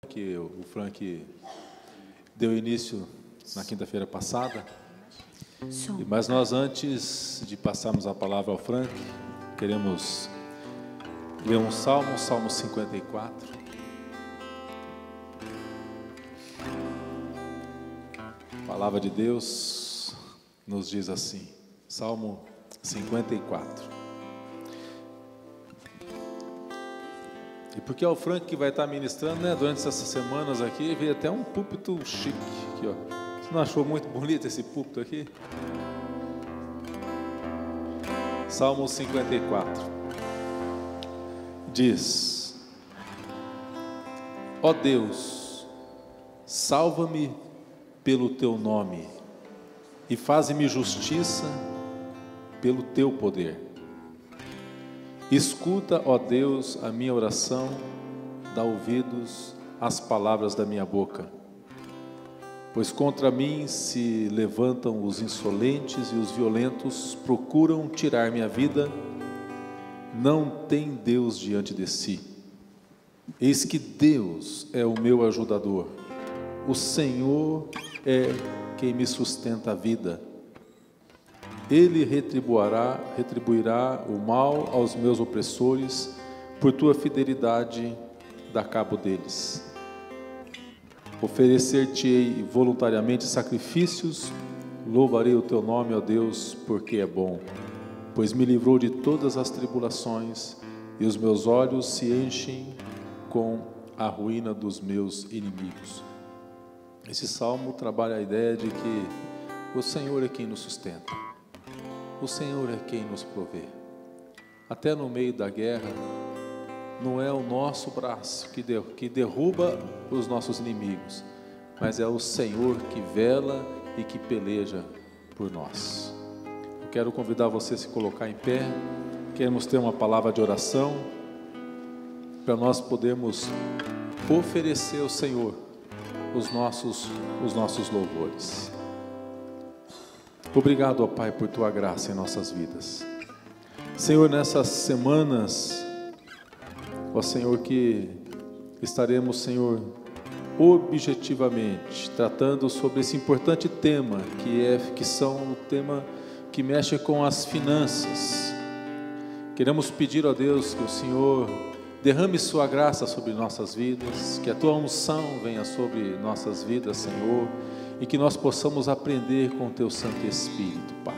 Que o Frank deu início na quinta-feira passada. Mas nós, antes de passarmos a palavra ao Frank, queremos ler um salmo, Salmo 54. A palavra de Deus nos diz assim, Salmo 54. E porque é o Frank que vai estar ministrando, né, durante essas semanas aqui, veio até um púlpito chique aqui, ó. Você não achou muito bonito esse púlpito aqui? Salmo 54 diz: ó Deus, salva-me pelo teu nome e faze-me justiça pelo teu poder. Escuta, ó Deus, a minha oração, dá ouvidos às palavras da minha boca. Pois contra mim se levantam os insolentes e os violentos procuram tirar minha vida. Não tem Deus diante de si. Eis que Deus é o meu ajudador. O Senhor é quem me sustenta a vida. Ele retribuirá o mal aos meus opressores, por tua fidelidade dá cabo deles. Oferecer-te-ei voluntariamente sacrifícios, louvarei o teu nome, ó Deus, porque é bom, pois me livrou de todas as tribulações, e os meus olhos se enchem com a ruína dos meus inimigos. Esse salmo trabalha a ideia de que o Senhor é quem nos sustenta. O Senhor é quem nos provê. Até no meio da guerra, não é o nosso braço que derruba os nossos inimigos, mas é o Senhor que vela e que peleja por nós. Eu quero convidar você a se colocar em pé. Queremos ter uma palavra de oração para nós podermos oferecer ao Senhor os nossos louvores. Obrigado, ó Pai, por Tua graça em nossas vidas. Senhor, nessas semanas, ó Senhor, que estaremos, Senhor, objetivamente tratando sobre esse importante tema, que são o tema que mexe com as finanças. Queremos pedir, ó Deus, que o Senhor derrame Sua graça sobre nossas vidas, que a Tua unção venha sobre nossas vidas, Senhor, e que nós possamos aprender com o Teu Santo Espírito, Pai.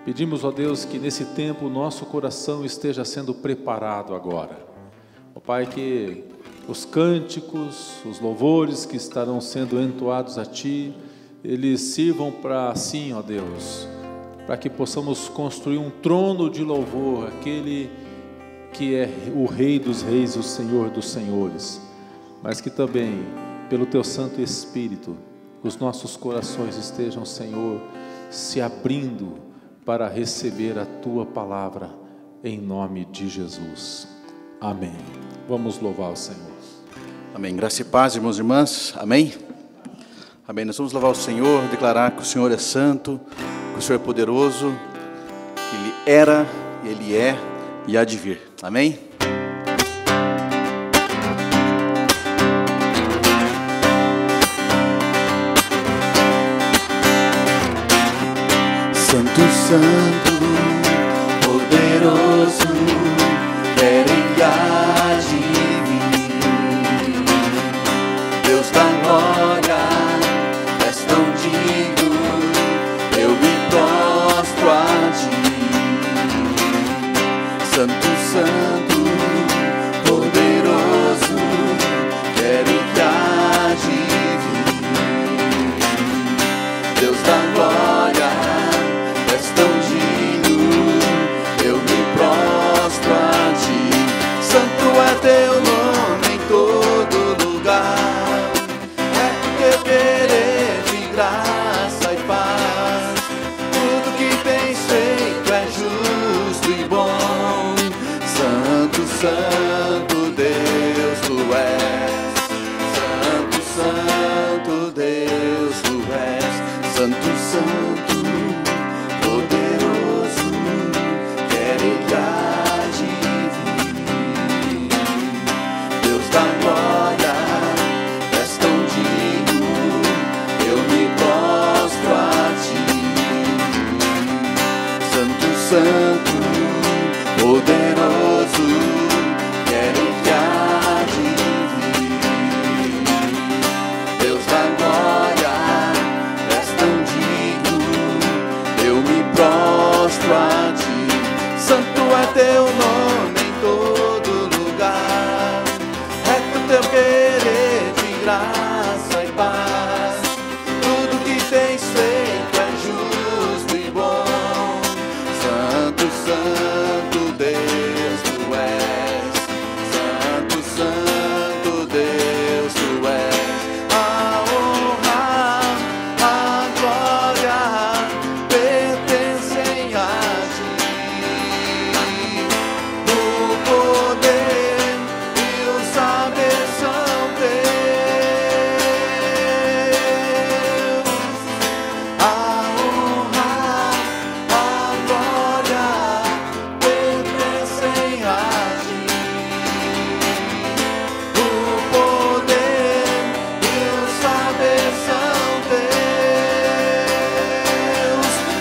Pedimos, ó Deus, que nesse tempo o nosso coração esteja sendo preparado agora. Ó Pai, que os cânticos, os louvores que estarão sendo entoados a Ti, eles sirvam para assim, ó Deus, para que possamos construir um trono de louvor, aquele que é o Rei dos Reis e o Senhor dos Senhores, mas que também, pelo Teu Santo Espírito, os nossos corações estejam, Senhor, se abrindo para receber a Tua palavra, em nome de Jesus. Amém. Vamos louvar o Senhor. Amém. Graça e paz, irmãos e irmãs. Amém. Amém. Nós vamos louvar o Senhor, declarar que o Senhor é santo, que o Senhor é poderoso, que Ele era, Ele é e há de vir. Amém. Santo, Santo, poderoso, era e há de vir. Deus da glória, és tão digno, eu me prostro a Ti. Santo, Santo, poderoso, era e há de vir. Deus da glória, és tão digno, querer de graça e paz. Tudo que tens feito é justo e bom. Santo, santo Deus tu és. Santo, santo Deus tu és. A honra, a glória pertencem a ti. O poder e o saber são teus. A honra, a glória pertencem a ti. O poder e o saber são teus.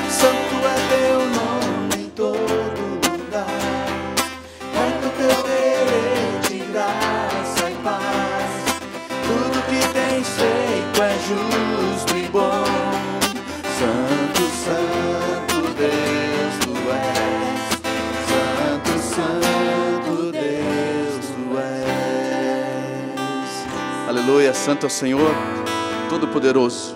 Santo é teu nome em todo lugar. Reto teu querer de graça e paz. Tudo que tens feito é justo e bom. Santo, santo Deus tu és. Santo, santo Deus tu és. Aleluia, santo é o Senhor Todo-Poderoso.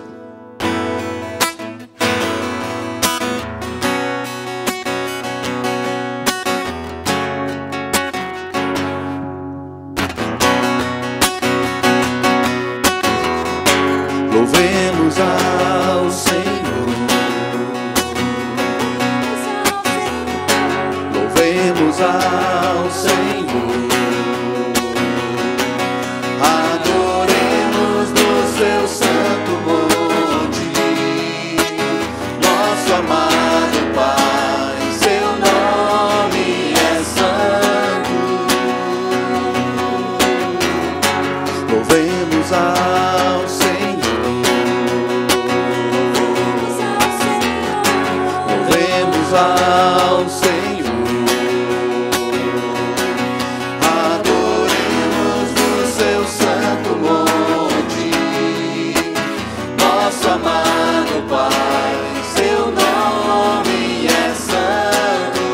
Louvemos ao Senhor. Louvemos ao Senhor. Adoremos no seu santo monte. Nosso amado Pai, seu nome é santo. Louvemos ao Senhor. Louvemos ao Senhor. Adoremos no seu santo monte. Nosso amado Pai, seu nome é santo.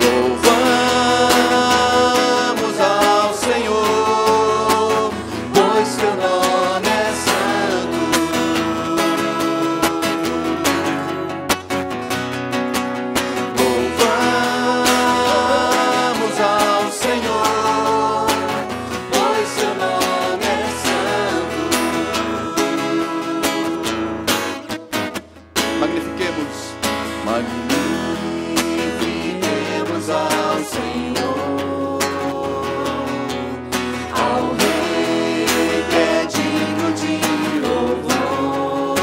Louvamos ao Senhor, pois seu nome é santo. Louvamos ao Senhor, pois seu nome é santo. Magnifiquemos. Magnifiquemos ao Senhor, ao Rei que é digno de louvor.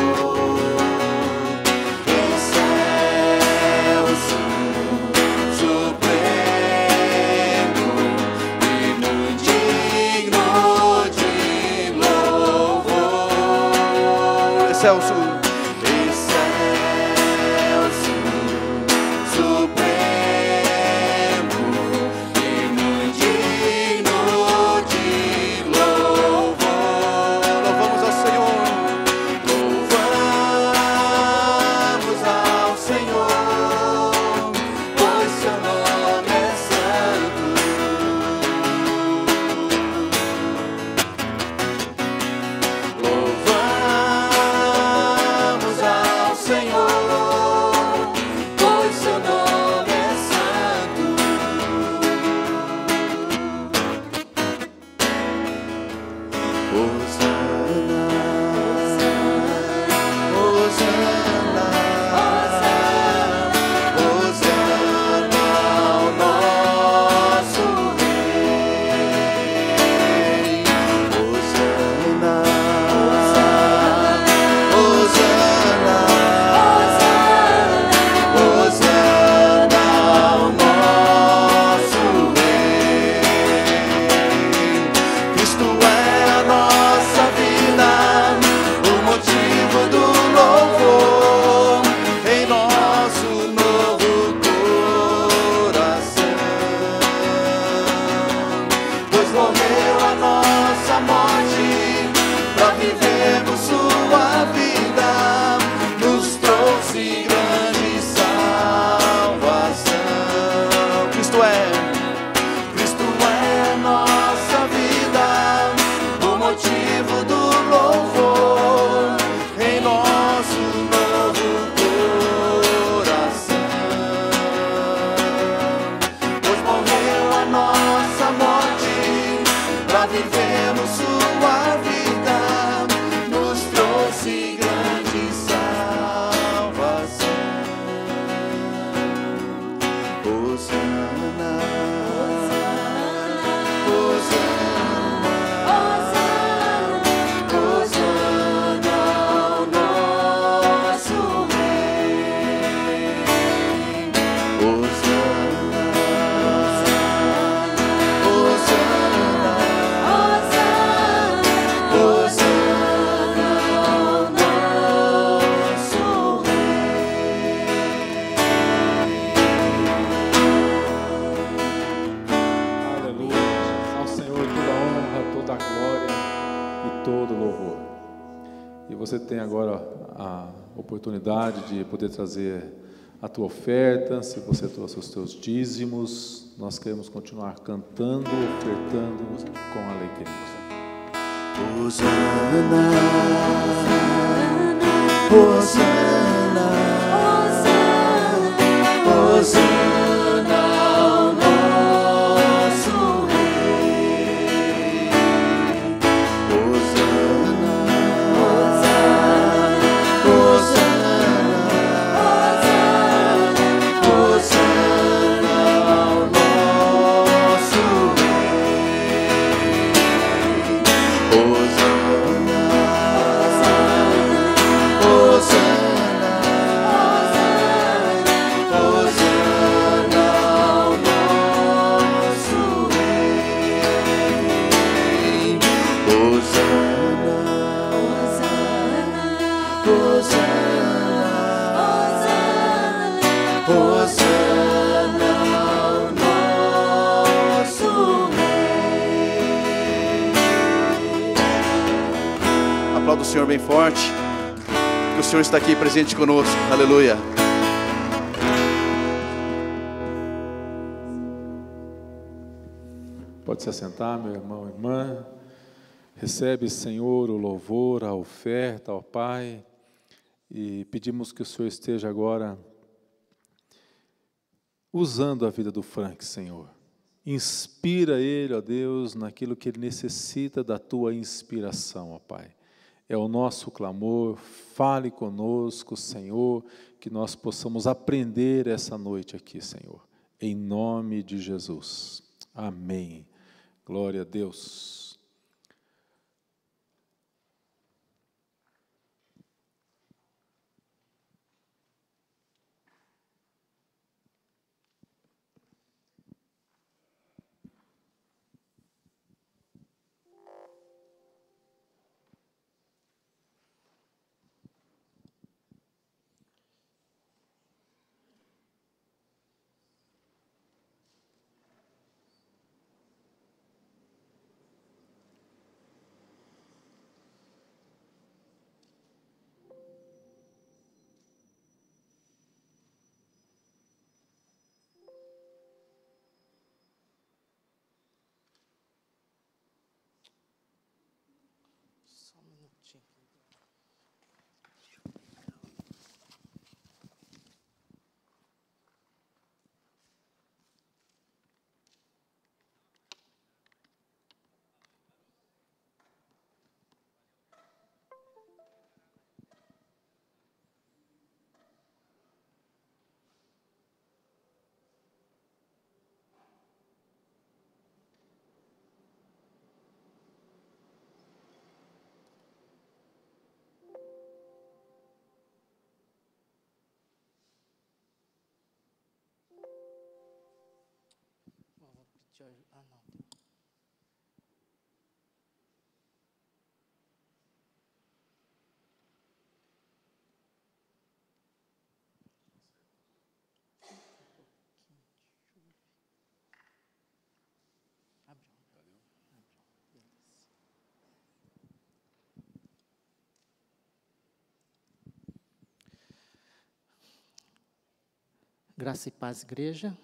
Excelso, supremo, digno de louvor. Excelso. Excelso, supremo, digno de louvor. Louvamos ao Senhor. Louvamos ao Senhor, pois seu nome é santo. Louvamos ao Senhor, pois seu nome é santo. Hosana, Hosana, Hosana ao nosso Rei. Hosana, Hosana, Hosana ao nosso Rei. Cristo é a nossa vida, o motivo do louvor em nosso novo coração. Pois morreu a nossa morte para vivermos sua vida, nos trouxe grande salvação. Cristo é nossa já vivemos sua vida, nos trouxe grande salvação. Hosana, Hosana, Hosana ao nosso Rei. Hosana, Hosana, Hosana ao nosso Rei. Aleluia. Ao Senhor toda a honra, toda a glória e todo o louvor. E você tem agora a oportunidade de poder trazer a tua oferta. Se você trouxe os teus dízimos, nós queremos continuar cantando, ofertando com alegria. Hosana, Hosana, Hosana ao nosso Rei. Hosana, Hosana, Hosana ao nosso Rei. Hosana, Hosana, Hosana ao nosso Rei. Hosana, Hosana, Hosana ao nosso Rei. Aplauda o Senhor bem forte, que o Senhor está aqui presente conosco. Aleluia. Pode se assentar, meu irmão e irmã. Recebe, Senhor, o louvor, a oferta, ó Pai. E pedimos que o Senhor esteja agora usando a vida do Frank, Senhor. Inspira ele, ó Deus, naquilo que ele necessita da tua inspiração, ó Pai. É o nosso clamor. Fale conosco, Senhor, que nós possamos aprender essa noite aqui, Senhor. Em nome de Jesus. Amém. Glória a Deus. Graça e paz, igreja.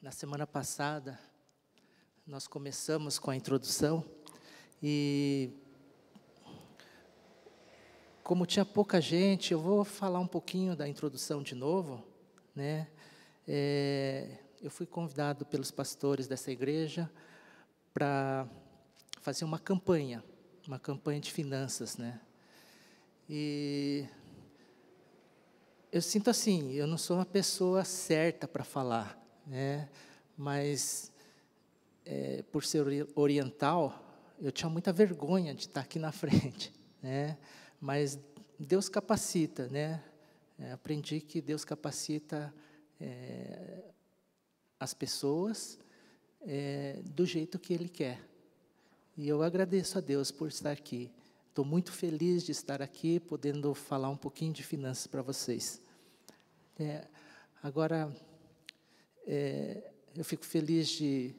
Na semana passada, nós começamos com a introdução e, como tinha pouca gente, eu vou falar um pouquinho da introdução de novo, né? eu fui convidado pelos pastores dessa igreja para fazer uma campanha de finanças, né? E eu sinto assim, eu não sou uma pessoa certa para falar, né? Mas por ser oriental, eu tinha muita vergonha de estar aqui na frente, né? Mas Deus capacita, né? Aprendi que Deus capacita as pessoas do jeito que Ele quer. E eu agradeço a Deus por estar aqui. Estou muito feliz de estar aqui, podendo falar um pouquinho de finanças para vocês. Agora, eu fico feliz de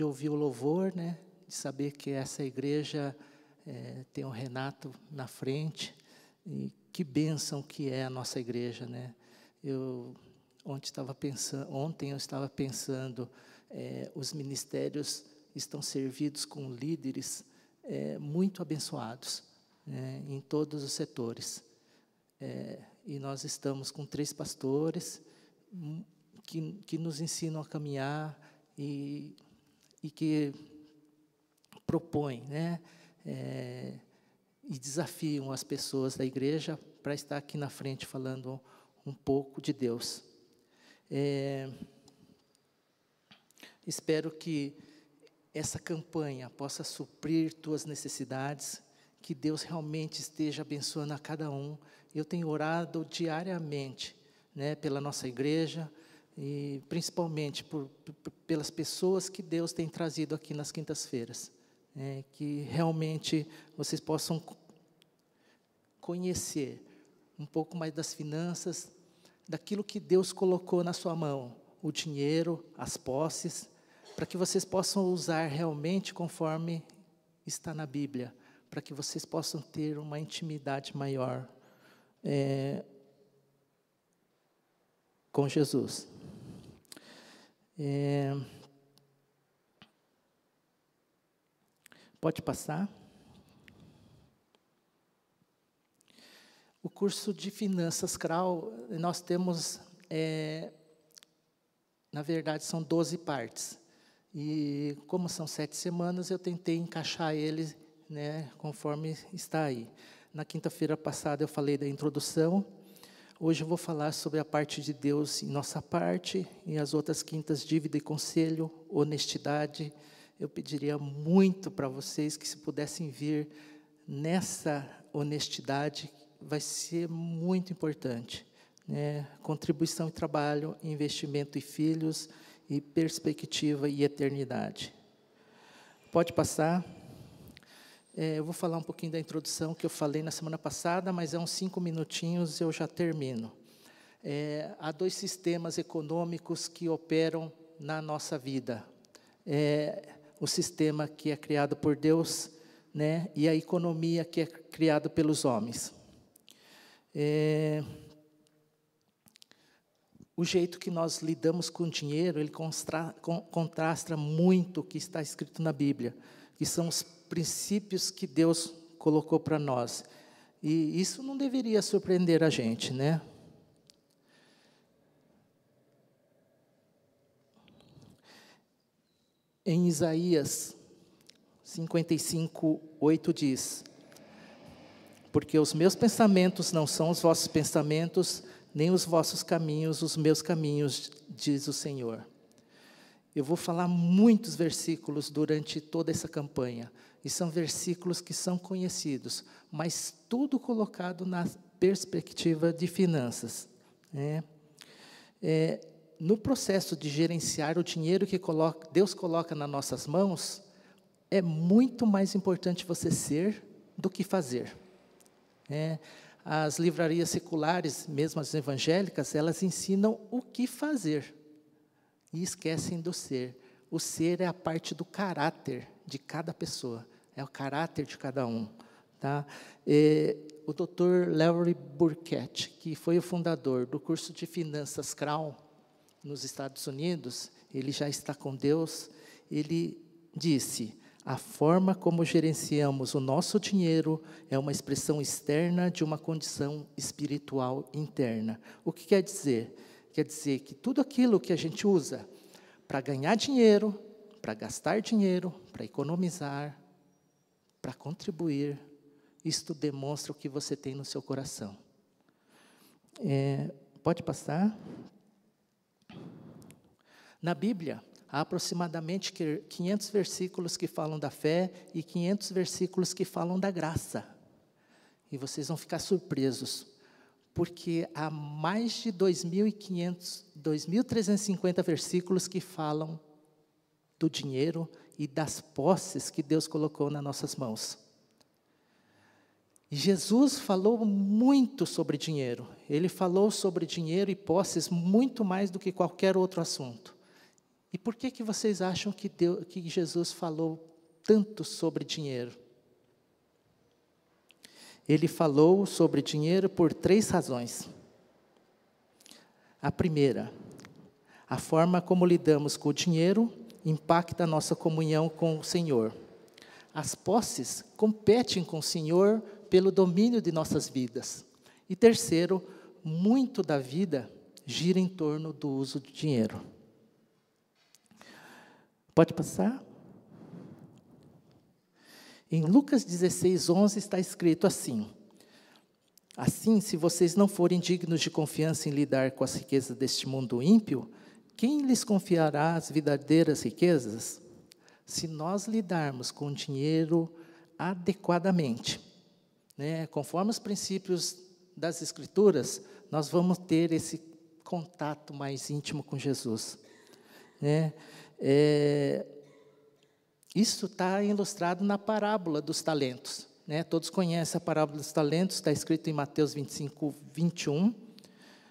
ouvir o louvor, né? De saber que essa igreja tem o Renato na frente. E que bênção que é a nossa igreja, né? Ontem eu estava pensando, os ministérios estão servidos com líderes muito abençoados, né, em todos os setores. E nós estamos com 3 pastores que nos ensinam a caminhar e que propõem, né, e desafiam as pessoas da igreja para estar aqui na frente falando um pouco de Deus. Espero que essa campanha possa suprir tuas necessidades, que Deus realmente esteja abençoando a cada um. Eu tenho orado diariamente, né, pela nossa igreja e principalmente pelas pessoas que Deus tem trazido aqui nas quintas-feiras, que realmente vocês possam conhecer um pouco mais das finanças, daquilo que Deus colocou na sua mão, o dinheiro, as posses, para que vocês possam usar realmente conforme está na Bíblia, para que vocês possam ter uma intimidade maior com Jesus. Pode passar. O curso de Finanças CRAU, nós temos, na verdade, são 12 partes. E como são 7 semanas, eu tentei encaixar ele, né, conforme está aí. Na quinta-feira passada eu falei da introdução. Hoje eu vou falar sobre a parte de Deus em nossa parte, e as outras quintas, dívida e conselho, honestidade. Eu pediria muito para vocês que, se pudessem vir nessa honestidade, vai ser muito importante, né? Contribuição e trabalho, investimento e filhos, e perspectiva e eternidade. Pode passar. Eu vou falar um pouquinho da introdução que eu falei na semana passada, mas uns 5 minutinhos eu já termino. Há 2 sistemas econômicos que operam na nossa vida. O sistema que é criado por Deus, né, e a economia que é criada pelos homens. O jeito que nós lidamos com o dinheiro, ele contrasta muito o que está escrito na Bíblia, que são os princípios que Deus colocou para nós. E isso não deveria surpreender a gente, né? Em Isaías 55:8 diz: porque os meus pensamentos não são os vossos pensamentos, nem os vossos caminhos, os meus caminhos, diz o Senhor. Eu vou falar muitos versículos durante toda essa campanha, e são versículos que são conhecidos, mas tudo colocado na perspectiva de finanças, né? No processo de gerenciar o dinheiro que Deus coloca nas nossas mãos, é muito mais importante você ser do que fazer. As livrarias seculares, mesmo as evangélicas, elas ensinam o que fazer e esquecem do ser. O ser é a parte do caráter de cada pessoa, é o caráter de cada um, tá? O Dr. Larry Burkett, que foi o fundador do curso de Finanças CRAU nos Estados Unidos, ele já está com Deus, ele disse: a forma como gerenciamos o nosso dinheiro é uma expressão externa de uma condição espiritual interna. O que quer dizer? Quer dizer que tudo aquilo que a gente usa, para ganhar dinheiro, para gastar dinheiro, para economizar, para contribuir. Isto demonstra o que você tem no seu coração. Pode passar. Na Bíblia, há aproximadamente 500 versículos que falam da fé e 500 versículos que falam da graça. E vocês vão ficar surpresos, porque há mais de 2.500, 2.350 versículos que falam do dinheiro e das posses que Deus colocou nas nossas mãos. E Jesus falou muito sobre dinheiro. Ele falou sobre dinheiro e posses muito mais do que qualquer outro assunto. E por que vocês acham que Jesus falou tanto sobre dinheiro? Ele falou sobre dinheiro por 3 razões. A primeira, a forma como lidamos com o dinheiro impacta a nossa comunhão com o Senhor. As posses competem com o Senhor pelo domínio de nossas vidas. E terceiro, muito da vida gira em torno do uso do dinheiro. Pode passar? Em Lucas 16:11 está escrito assim: assim, se vocês não forem dignos de confiança em lidar com as riquezas deste mundo ímpio, quem lhes confiará as verdadeiras riquezas? Se nós lidarmos com o dinheiro adequadamente, conforme os princípios das Escrituras, nós vamos ter esse contato mais íntimo com Jesus. Isso está ilustrado na parábola dos talentos. Todos conhecem a parábola dos talentos, está escrito em Mateus 25:21,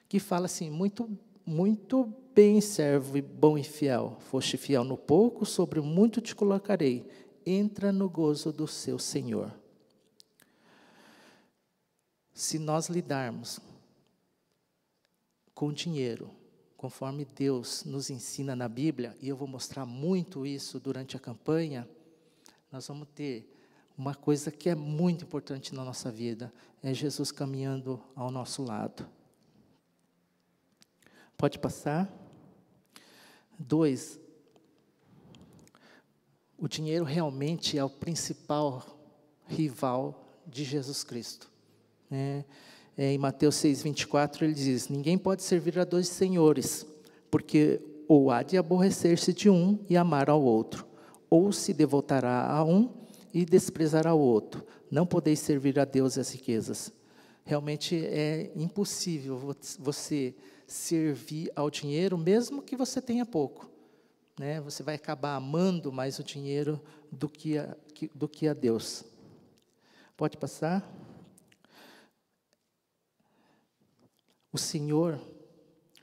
que fala assim: muito bem, servo bom e fiel, foste fiel no pouco, sobre o muito te colocarei, entra no gozo do seu Senhor. Se nós lidarmos com dinheiro, conforme Deus nos ensina na Bíblia, e eu vou mostrar muito isso durante a campanha, nós vamos ter uma coisa que é muito importante na nossa vida, é Jesus caminhando ao nosso lado. Pode passar. 2, o dinheiro realmente é o principal rival de Jesus Cristo. Em Mateus 6:24 ele diz: ninguém pode servir a 2 senhores, porque ou há de aborrecer-se de um e amar ao outro, ou se devotará a um e desprezará o outro. Não podeis servir a Deus e as riquezas. Realmente é impossível você servir ao dinheiro, mesmo que você tenha pouco. Você vai acabar amando mais o dinheiro do que a Deus. Pode passar? O Senhor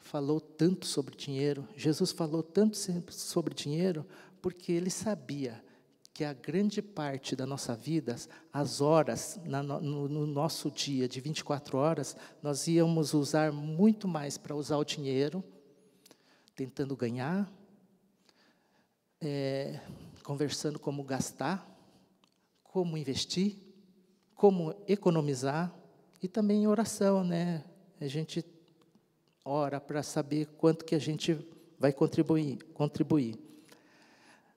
falou tanto sobre dinheiro, Jesus falou tanto sobre dinheiro, porque Ele sabia que a grande parte da nossa vida, as horas, no nosso dia de 24 horas, nós íamos usar muito mais para usar o dinheiro, tentando ganhar, conversando como gastar, como investir, como economizar, e também em oração, A gente ora para saber quanto que a gente vai contribuir.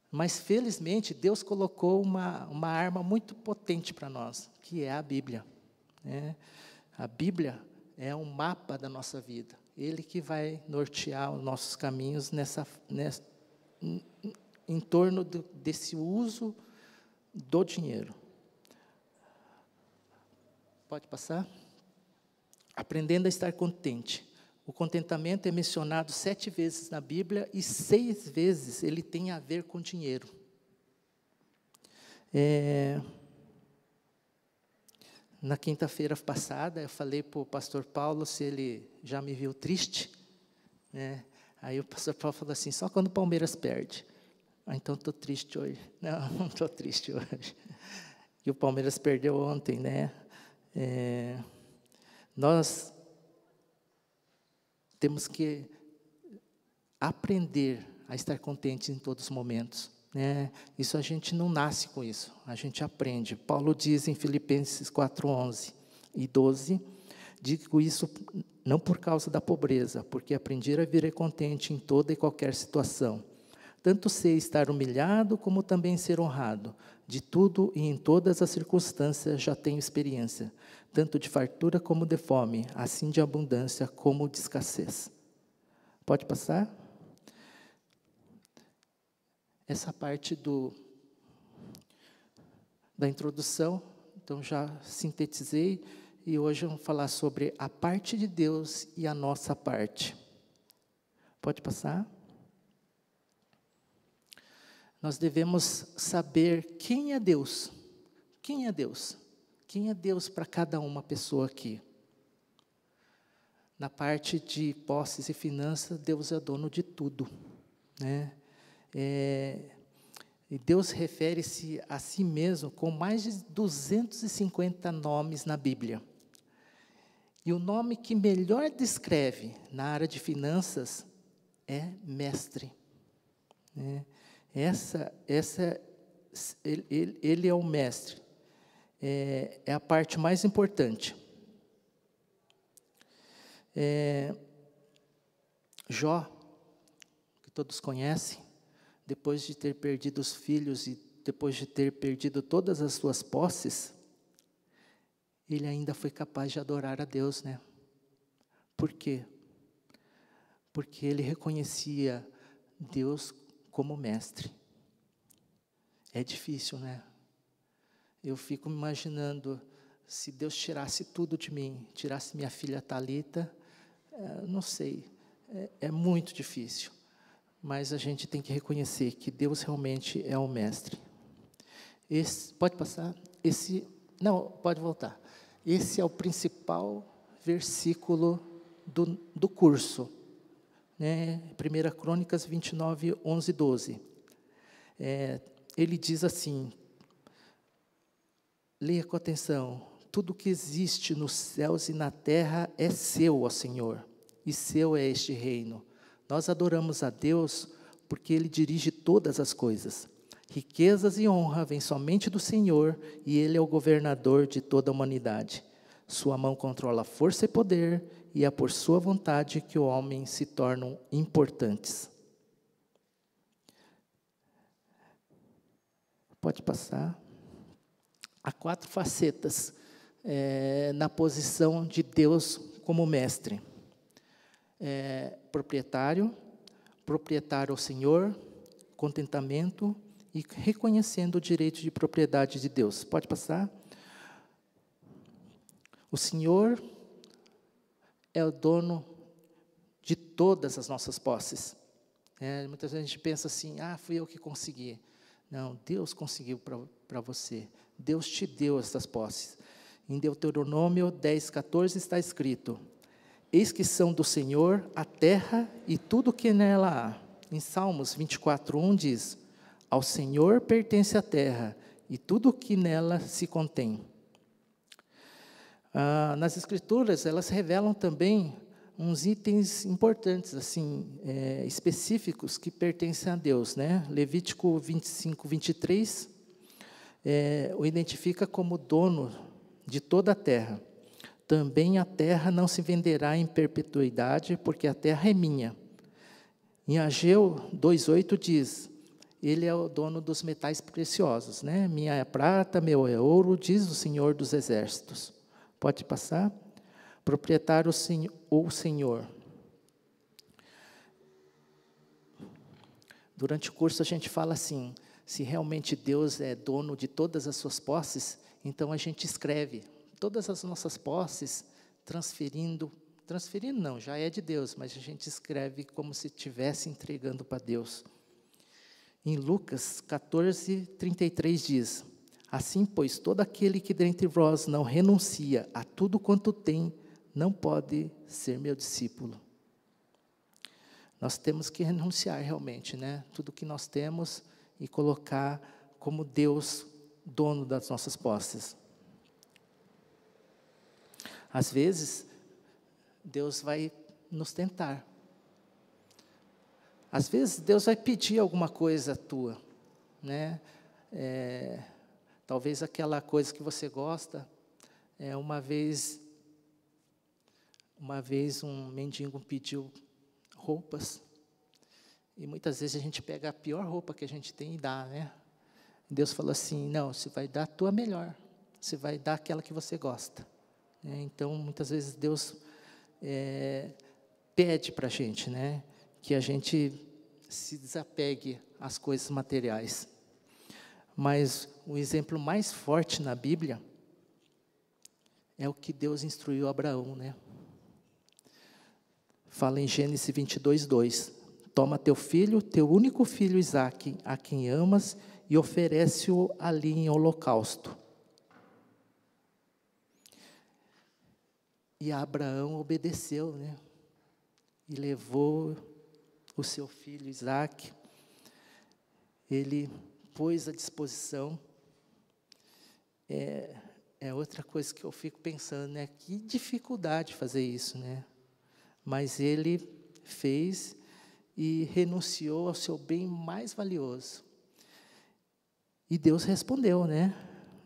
Mas, felizmente, Deus colocou uma arma muito potente para nós, que é a Bíblia. A Bíblia é um mapa da nossa vida. Ele que vai nortear os nossos caminhos em torno desse uso do dinheiro. Pode passar? Aprendendo a estar contente. O contentamento é mencionado 7 vezes na Bíblia e 6 vezes ele tem a ver com dinheiro. Na quinta-feira passada, eu falei para o pastor Paulo se ele já me viu triste. Aí o pastor Paulo falou assim: só quando o Palmeiras perde. Então estou triste hoje. Não estou triste hoje. E o Palmeiras perdeu ontem, Nós temos que aprender a estar contente em todos os momentos. Isso a gente não nasce com isso, a gente aprende. Paulo diz em Filipenses 4:11 e 12, digo isso não por causa da pobreza, porque aprendi a viver contente em toda e qualquer situação. Tanto sei estar humilhado, como também ser honrado. De tudo e em todas as circunstâncias já tenho experiência, tanto de fartura como de fome, assim de abundância como de escassez. Pode passar? Essa parte da introdução, então já sintetizei, e hoje vamos falar sobre a parte de Deus e a nossa parte. Pode passar? Nós devemos saber quem é Deus. Quem é Deus? Quem é Deus para cada uma pessoa aqui? Na parte de posses e finanças, Deus é dono de tudo, né? E Deus refere-se a si mesmo com mais de 250 nomes na Bíblia. E o nome que melhor descreve na área de finanças é mestre, né? Ele é o mestre, é a parte mais importante. Jó, que todos conhecem, depois de ter perdido os filhos e depois de ter perdido todas as suas posses, ele ainda foi capaz de adorar a Deus, né? Por quê? Porque ele reconhecia Deus como mestre. É difícil, né? Eu fico me imaginando, se Deus tirasse tudo de mim, tirasse minha filha Thalita, não sei, é muito difícil. Mas a gente tem que reconhecer que Deus realmente é o mestre. Pode passar? Não, pode voltar. Esse é o principal versículo do curso, né? 1 Crônicas 29, 11 e 12. Ele diz assim, leia com atenção: tudo que existe nos céus e na terra é seu, ó Senhor, e seu é este reino. Nós adoramos a Deus porque Ele dirige todas as coisas. Riquezas e honra vêm somente do Senhor, e Ele é o governador de toda a humanidade. Sua mão controla força e poder, e é por sua vontade que os homens se tornam importantes. Pode passar. Há 4 facetas na posição de Deus como mestre. Proprietário ao Senhor, contentamento e reconhecendo o direito de propriedade de Deus. Pode passar? O Senhor é o dono de todas as nossas posses. Muitas vezes a gente pensa assim, fui eu que consegui. Não, Deus conseguiu para você. Deus te deu essas posses. Em Deuteronômio 10:14 está escrito: eis que são do Senhor a terra e tudo que nela há. Em Salmos 24:1 diz: ao Senhor pertence a terra e tudo que nela se contém. Nas Escrituras, elas revelam também uns itens importantes, assim, específicos, que pertencem a Deus, né? Levítico 25:23 o identifica como dono de toda a terra. Também a terra não se venderá em perpetuidade, porque a terra é minha. Em Ageu 2:8 diz: ele é o dono dos metais preciosos, né? Minha é prata, meu é ouro, diz o Senhor dos Exércitos. Pode passar? Proprietário ou Senhor. Durante o curso a gente fala assim, se realmente Deus é dono de todas as suas posses, então a gente escreve todas as nossas posses, transferindo não, já é de Deus, mas a gente escreve como se estivesse entregando para Deus. Em Lucas 14:33 diz: assim, pois, todo aquele que dentre vós não renuncia a tudo quanto tem, não pode ser meu discípulo. Nós temos que renunciar realmente, né? Tudo que nós temos e colocar como Deus, dono das nossas posses. Às vezes, Deus vai nos tentar. Às vezes, Deus vai pedir alguma coisa tua, né? Talvez aquela coisa que você gosta. Uma vez um mendigo pediu roupas, E muitas vezes a gente pega a pior roupa que a gente tem e dá, né? Deus falou assim, não, você vai dar a tua melhor, você vai dar aquela que você gosta. Então, muitas vezes Deus pede para a gente, né, que a gente se desapegue às coisas materiais. Mas o exemplo mais forte na Bíblia é o que Deus instruiu Abraão, né? Fala em Gênesis 22:2. Toma teu filho, teu único filho Isaque, a quem amas, e oferece-o ali em holocausto. E Abraão obedeceu, né? E levou o seu filho Isaque. Ele pôs à disposição. É outra coisa que eu fico pensando, né? Que dificuldade fazer isso, né? Mas ele fez e renunciou ao seu bem mais valioso. E Deus respondeu, né?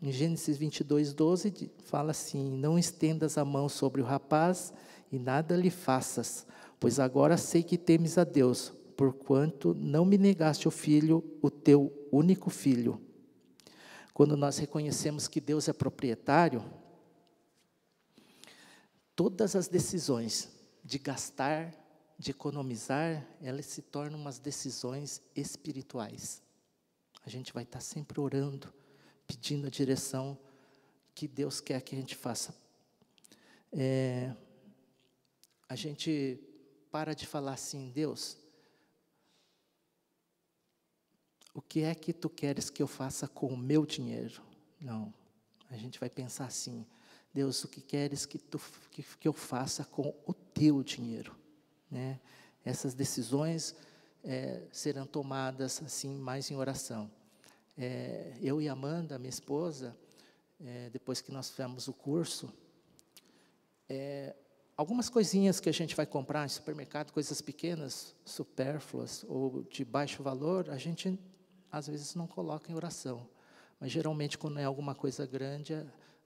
Em Gênesis 22:12, fala assim, não estendas a mão sobre o rapaz e nada lhe faças, pois agora sei que temes a Deus, porquanto não me negaste o filho, o teu único filho. Quando nós reconhecemos que Deus é proprietário, todas as decisões de gastar, de economizar, elas se tornam umas decisões espirituais. A gente vai estar sempre orando, pedindo a direção que Deus quer que a gente faça. A gente para de falar assim, Deus, o que é que tu queres que eu faça com o meu dinheiro? Não, a gente vai pensar assim, Deus, o que queres que eu faça com o teu dinheiro? Né? Essas decisões serão tomadas assim mais em oração. Eu e Amanda, minha esposa, depois que nós fizemos o curso, algumas coisinhas que a gente vai comprar em supermercado, coisas pequenas, supérfluas ou de baixo valor, a gente às vezes não coloca em oração. Mas geralmente quando é alguma coisa grande,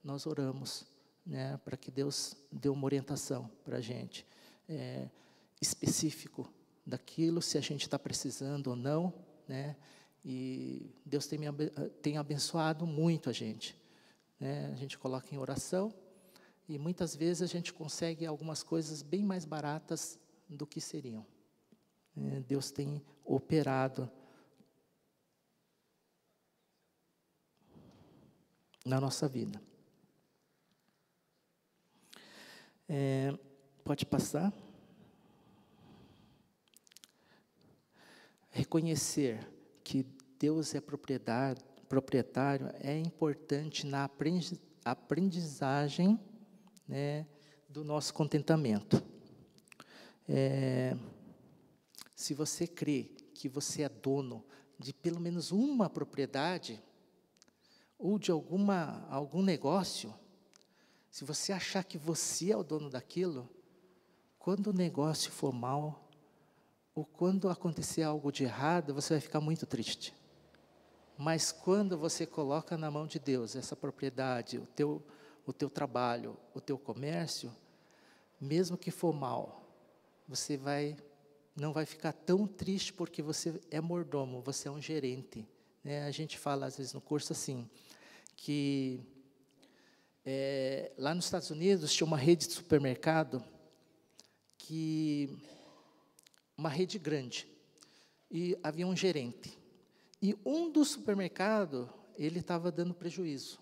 nós oramos, né, para que Deus dê uma orientação para a gente, específico daquilo, se a gente está precisando ou não, né? E Deus tem abençoado muito a gente, né? A gente coloca em oração e muitas vezes a gente consegue algumas coisas bem mais baratas do que seriam. Deus tem operado na nossa vida. Pode passar. Reconhecer que Deus é proprietário é importante na aprendizagem, né, do nosso contentamento. Se você crê que você é dono de pelo menos uma propriedade, ou de algum negócio, se você achar que você é o dono daquilo, quando o negócio for mal, ou quando acontecer algo de errado, você vai ficar muito triste. Mas quando você coloca na mão de Deus essa propriedade, o teu trabalho, o teu comércio, mesmo que for mal, você não vai ficar tão triste porque você é mordomo, você é um gerente. Né? A gente fala às vezes no curso assim, que lá nos Estados Unidos tinha uma rede de supermercado, uma rede grande, e havia um gerente. E um dos supermercados, ele estava dando prejuízo.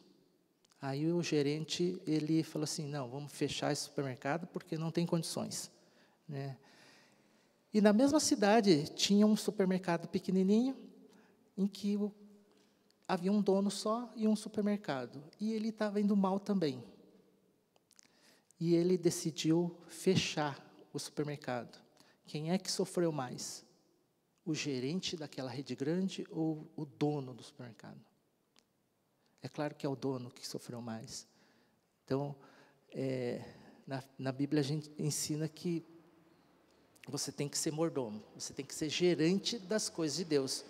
Aí o gerente, ele falou assim, não, vamos fechar esse supermercado porque não tem condições. Né? E na mesma cidade, tinha um supermercado pequenininho, em que havia um dono só e um supermercado. E ele estava indo mal também. E ele decidiu fechar o supermercado. Quem é que sofreu mais? O gerente daquela rede grande ou o dono do supermercado? É claro que é o dono que sofreu mais. Então, na Bíblia a gente ensina que você tem que ser mordomo, você tem que ser gerente das coisas de Deus,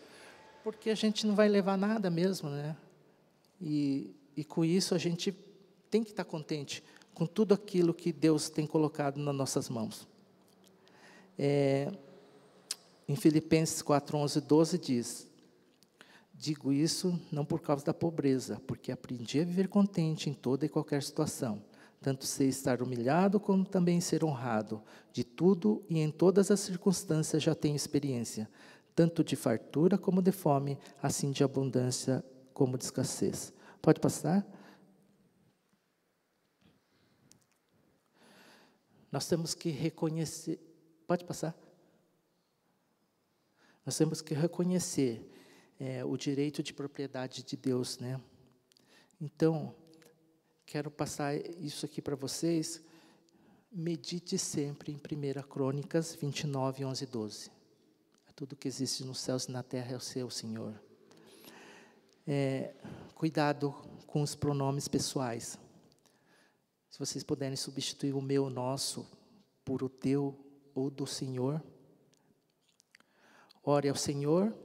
porque a gente não vai levar nada mesmo, né? E com isso a gente tem que estar contente com tudo aquilo que Deus tem colocado nas nossas mãos. Em Filipenses 4, 11, 12 diz: digo isso não por causa da pobreza, porque aprendi a viver contente em toda e qualquer situação. Tanto sei estar humilhado, como também ser honrado. De tudo e em todas as circunstâncias já tenho experiência, tanto de fartura como de fome, assim de abundância como de escassez. Pode passar? Nós temos que reconhecer... Pode passar? Nós temos que reconhecer o direito de propriedade de Deus, né? Então, quero passar isso aqui para vocês. Medite sempre em 1 Crônicas 29, 11 e 12. Tudo que existe nos céus e na terra é o seu, Senhor. Cuidado com os pronomes pessoais. Se vocês puderem substituir o meu, nosso, por o teu ou do Senhor. Ore ao Senhor,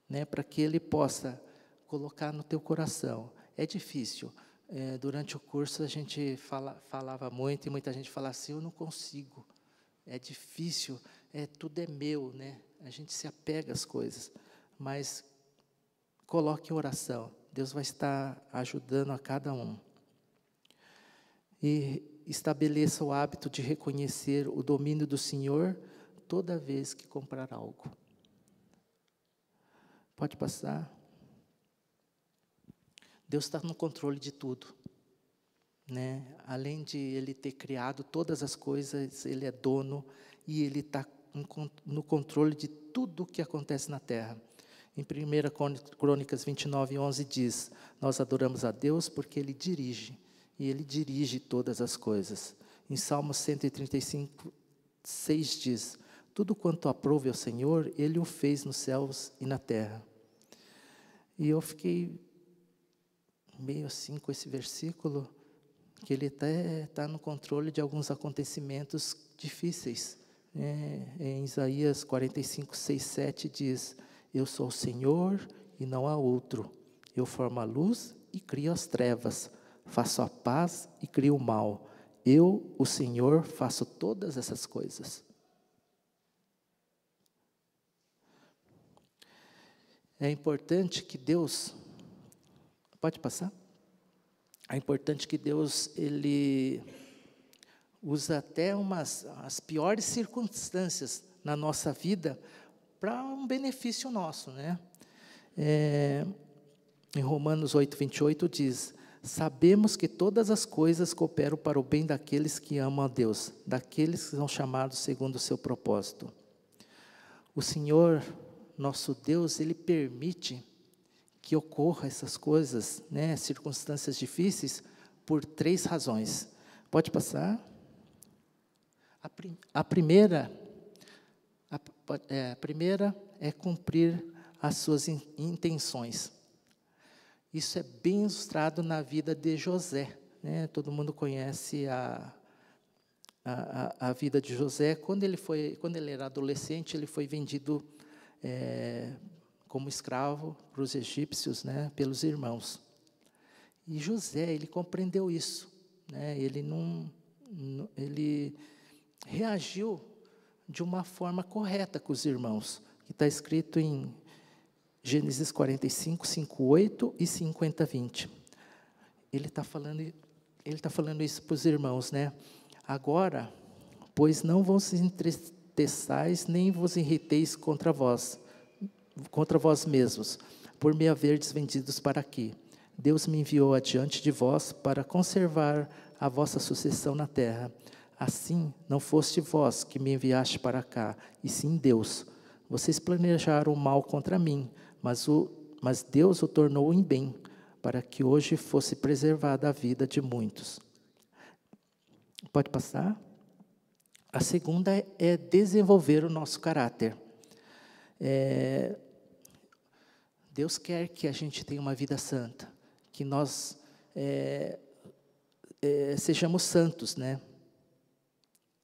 né, para que Ele possa colocar no teu coração. É difícil. Durante o curso a gente falava muito, e muita gente fala assim: eu não consigo. É difícil, tudo é meu, né? A gente se apega às coisas. Mas coloque oração. Deus vai estar ajudando a cada um. E estabeleça o hábito de reconhecer o domínio do Senhor toda vez que comprar algo. Pode passar. Deus está no controle de tudo, né? Além de Ele ter criado todas as coisas, Ele é dono e Ele está no controle de tudo o que acontece na terra. Em 1 Crônicas 29, 11 diz: nós adoramos a Deus porque Ele dirige, e Ele dirige todas as coisas. Em Salmos 135, 6 diz: tudo quanto aprouve ao Senhor, Ele o fez nos céus e na terra. E eu fiquei meio assim com esse versículo, que Ele até está no controle de alguns acontecimentos difíceis. Em Isaías 45, 6, 7 diz: eu sou o Senhor e não há outro. Eu formo a luz e crio as trevas. Faço a paz e crio o mal. Eu, o Senhor, faço todas essas coisas. É importante que Deus... Pode passar? É importante que Deus, Ele usa até as piores circunstâncias na nossa vida para um benefício nosso, né? Em Romanos 8, 28 diz: sabemos que todas as coisas cooperam para o bem daqueles que amam a Deus, daqueles que são chamados segundo o seu propósito. O Senhor, nosso Deus, Ele permite que ocorra essas coisas, né, circunstâncias difíceis, por 3 razões. Pode passar? A primeira é cumprir as suas intenções. Isso é bem ilustrado na vida de José, né? Todo mundo conhece a vida de José. Quando ele era adolescente, ele foi vendido como escravo para os egípcios, né, pelos irmãos. E José, ele compreendeu isso, né? Ele reagiu de uma forma correta com os irmãos, que está escrito em Gênesis 45, 5:8 e 50, 20. Ele está falando isso para os irmãos, né? Agora, pois não vos entristeçais, nem vos irriteis contra vós mesmos, por me haverdes vendidos para aqui. Deus me enviou adiante de vós para conservar a vossa sucessão na terra. Assim, não foste vós que me enviaste para cá, e sim Deus. Vocês planejaram o mal contra mim, mas Deus o tornou em bem, para que hoje fosse preservada a vida de muitos. Pode passar? A segunda é desenvolver o nosso caráter. Deus quer que a gente tenha uma vida santa, que nós sejamos santos, né?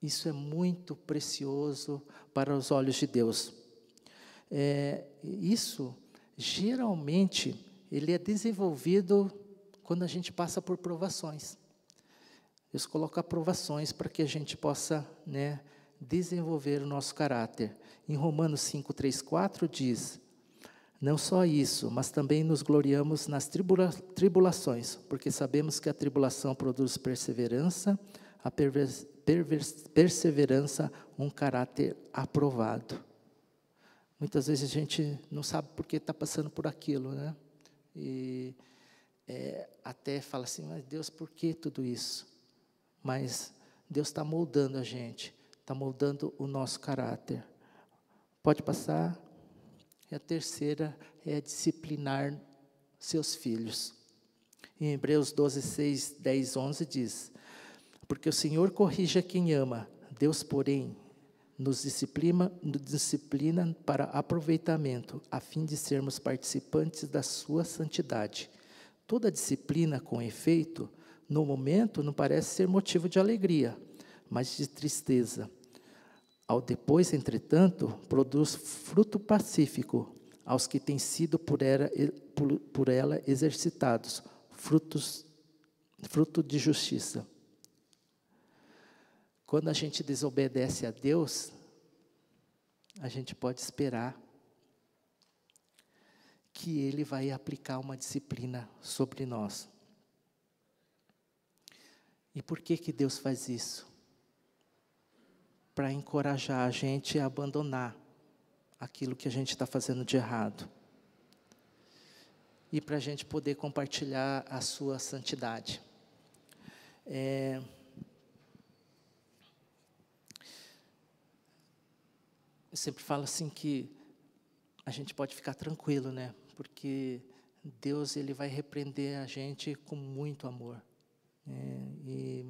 Isso é muito precioso para os olhos de Deus. Isso, geralmente, ele é desenvolvido quando a gente passa por provações. Deus coloca provações para que a gente possa, né, desenvolver o nosso caráter. Em Romanos 5, 3, 4 diz: não só isso, mas também nos gloriamos nas tribulações, porque sabemos que a tribulação produz perseverança, a perseverança, um caráter aprovado. Muitas vezes a gente não sabe por que está passando por aquilo, né? E até fala assim, mas Deus, por que tudo isso? Mas Deus está moldando a gente, está moldando o nosso caráter. Pode passar? E a terceira é disciplinar seus filhos. Em Hebreus 12, 6, 10, 11 diz: porque o Senhor corrige a quem ama, Deus, porém, nos disciplina para aproveitamento, a fim de sermos participantes da sua santidade. Toda disciplina, com efeito, no momento não parece ser motivo de alegria, mas de tristeza. Ao depois, entretanto, produz fruto pacífico aos que têm sido por ela exercitados, fruto de justiça. Quando a gente desobedece a Deus, a gente pode esperar que Ele vai aplicar uma disciplina sobre nós. E por que Deus faz isso? Para encorajar a gente a abandonar aquilo que a gente está fazendo de errado. E para a gente poder compartilhar a sua santidade. Eu sempre falo assim que a gente pode ficar tranquilo, né? Porque Deus, Ele vai repreender a gente com muito amor. E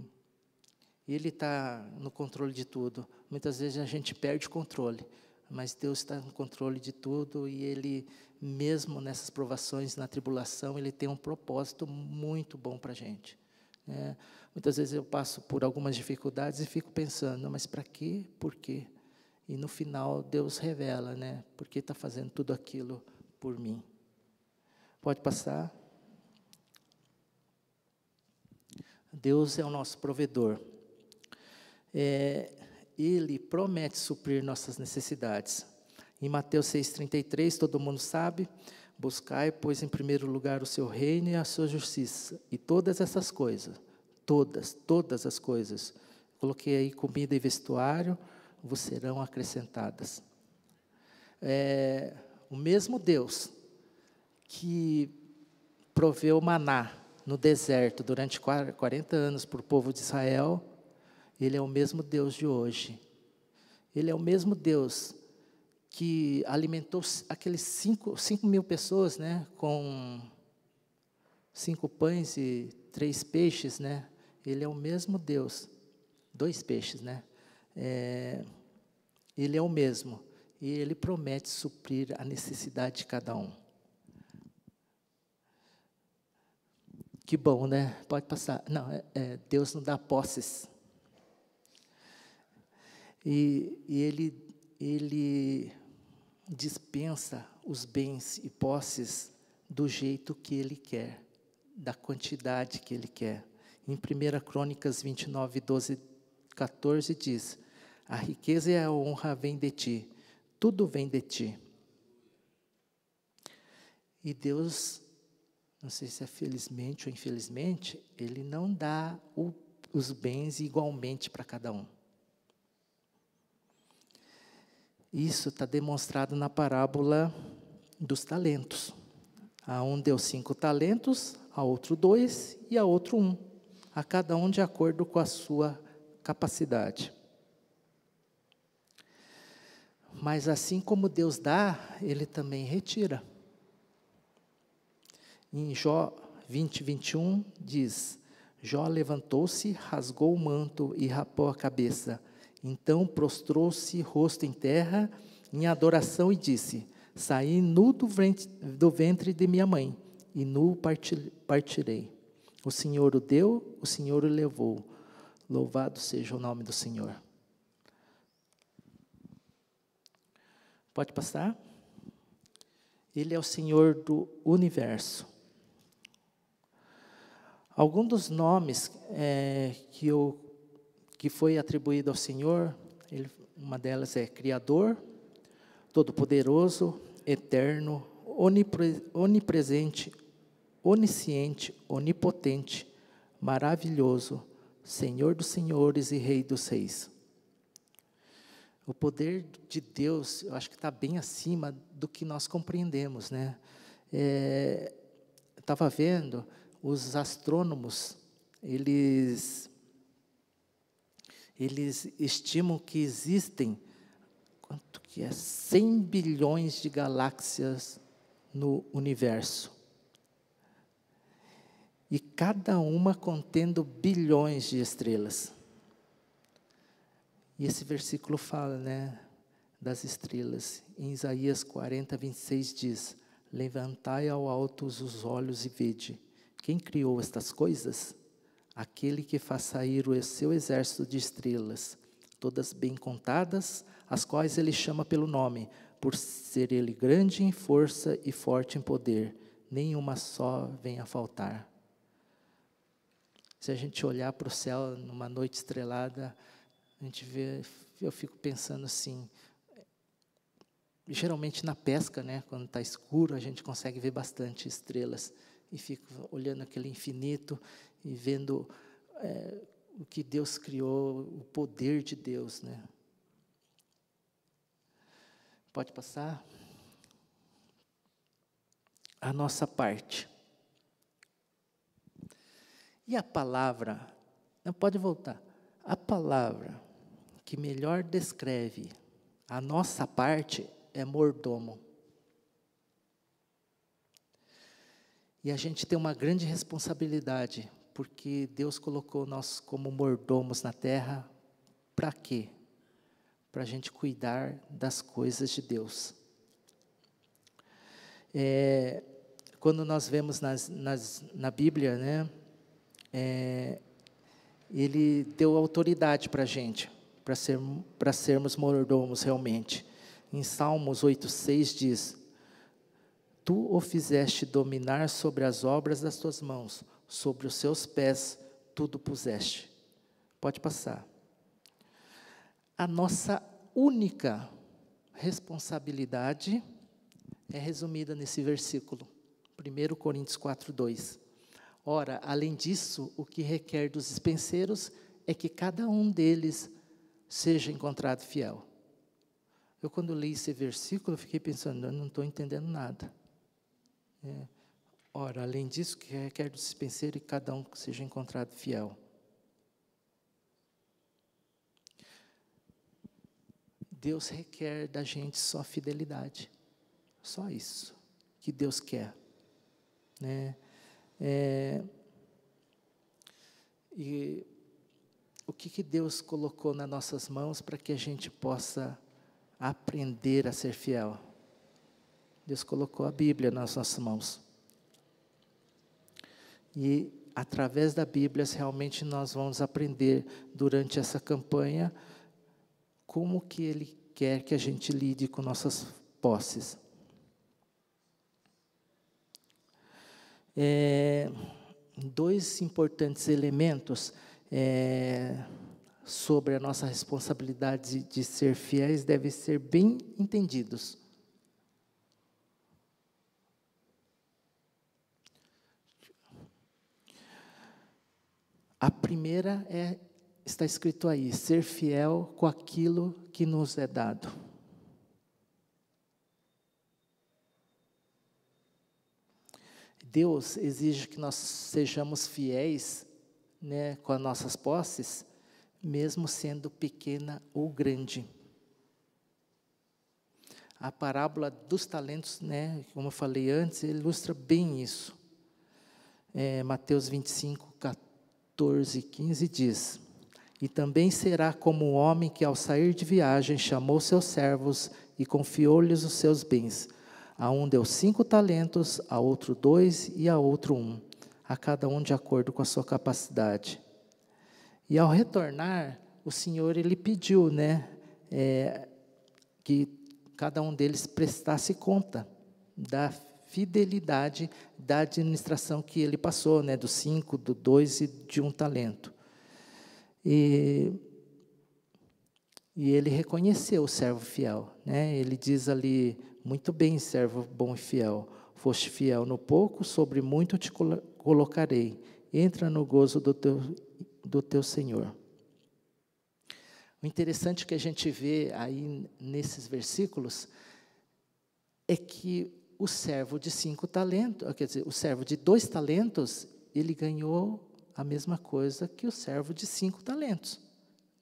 Ele está no controle de tudo. Muitas vezes a gente perde o controle, mas Deus está no controle de tudo e Ele, mesmo nessas provações, na tribulação, Ele tem um propósito muito bom para a gente. Muitas vezes eu passo por algumas dificuldades e fico pensando, mas para quê? Por quê? E no final Deus revela, né? Por que está fazendo tudo aquilo por mim? Pode passar. Deus é o nosso provedor. Ele promete suprir nossas necessidades. Em Mateus 6,33, todo mundo sabe: buscai, pois, em primeiro lugar o seu reino e a sua justiça, e todas essas coisas, todas as coisas, coloquei aí comida e vestuário, vos serão acrescentadas. O mesmo Deus que proveu maná no deserto durante 40 anos para o povo de Israel, Ele é o mesmo Deus de hoje. Ele é o mesmo Deus que alimentou aqueles 5.000 pessoas, né, com 5 pães e 3 peixes, né? Ele é o mesmo Deus. 2 peixes, né? Ele é o mesmo. E Ele promete suprir a necessidade de cada um. Que bom, né? Pode passar. Não, Deus não dá posses. E Ele dispensa os bens e posses do jeito que Ele quer, da quantidade que Ele quer. Em 1 Crônicas 29, 12, 14 diz: a riqueza e a honra vêm de ti, tudo vem de ti. E Deus, não sei se é felizmente ou infelizmente, Ele não dá os bens igualmente para cada um. Isso está demonstrado na parábola dos talentos. A um deu 5 talentos, a outro 2 e a outro 1. A cada um de acordo com a sua capacidade. Mas assim como Deus dá, Ele também retira. Em Jó 20, 21 diz: Jó levantou-se, rasgou o manto e rapou a cabeça. Então prostrou-se rosto em terra, em adoração, e disse: saí nu do ventre de minha mãe, e nu partirei. O Senhor o deu, o Senhor o levou. Louvado seja o nome do Senhor. Pode passar? Ele é o Senhor do universo. Algum dos nomes que foi atribuído ao Senhor Uma delas é Criador, Todo-Poderoso, Eterno, Onipresente, Onisciente, Onipotente, Maravilhoso, Senhor dos Senhores e Rei dos Reis. O poder de Deus, eu acho que está bem acima do que nós compreendemos, né? Estava vendo, os astrônomos, eles estimam que existem, quanto que é? 100 bilhões de galáxias no universo. E cada uma contendo bilhões de estrelas. E esse versículo fala, né, das estrelas. Em Isaías 40, 26 diz: levantai ao alto os olhos e vede. Quem criou estas coisas? Aquele que faz sair o seu exército de estrelas, todas bem contadas, as quais ele chama pelo nome, por ser ele grande em força e forte em poder, nenhuma só vem a faltar. Se a gente olhar para o céu numa noite estrelada, a gente vê, eu fico pensando assim, geralmente na pesca, né, quando está escuro, a gente consegue ver bastante estrelas, e fico olhando aquele infinito e vendo o que Deus criou, o poder de Deus, né? Pode passar? A nossa parte. E a palavra, não pode voltar, a palavra que melhor descreve a nossa parte é mordomo. E a gente tem uma grande responsabilidade, porque Deus colocou nós como mordomos na terra, para quê? Para a gente cuidar das coisas de Deus. Quando nós vemos na Bíblia, né, Ele deu autoridade para a gente, para sermos mordomos realmente. Em Salmos 8,6 diz: tu o fizeste dominar sobre as obras das tuas mãos, sobre os seus pés tudo puseste. Pode passar. A nossa única responsabilidade é resumida nesse versículo, 1 Coríntios 4,2. Ora, além disso, o que requer dos dispenseiros é que cada um deles seja encontrado fiel. Eu, quando li esse versículo, fiquei pensando, eu não estou entendendo nada. Ora, além disso, o que requer do dispenseiro é que cada um seja encontrado fiel. Deus requer da gente só fidelidade. Só isso que Deus quer, né? E o que Deus colocou nas nossas mãos para que a gente possa aprender a ser fiel? Deus colocou a Bíblia nas nossas mãos. E através da Bíblia, realmente nós vamos aprender durante essa campanha como que Ele quer que a gente lide com nossas posses. Dois importantes elementos sobre a nossa responsabilidade de ser fiéis devem ser bem entendidos. A primeira está escrito aí, ser fiel com aquilo que nos é dado. Deus exige que nós sejamos fiéis, né, com as nossas posses, mesmo sendo pequena ou grande. A parábola dos talentos, né, como eu falei antes, ilustra bem isso. Mateus 25, 14 e 15 diz: e também será como um homem que ao sair de viagem chamou seus servos e confiou-lhes os seus bens. A um deu 5 talentos, a outro 2 e a outro 1, a cada um de acordo com a sua capacidade. E ao retornar, o Senhor, Ele pediu, né, que cada um deles prestasse conta da fidelidade da administração que ele passou, né, do 5, do 2 e de 1 talento. E E ele reconheceu o servo fiel, né? Ele diz ali, muito bem, servo bom e fiel, foste fiel no pouco, sobre muito te colocarei, entra no gozo do teu Senhor. O interessante que a gente vê aí nesses versículos é que o servo de 5 talentos, quer dizer, o servo de 2 talentos, ele ganhou a mesma coisa que o servo de 5 talentos,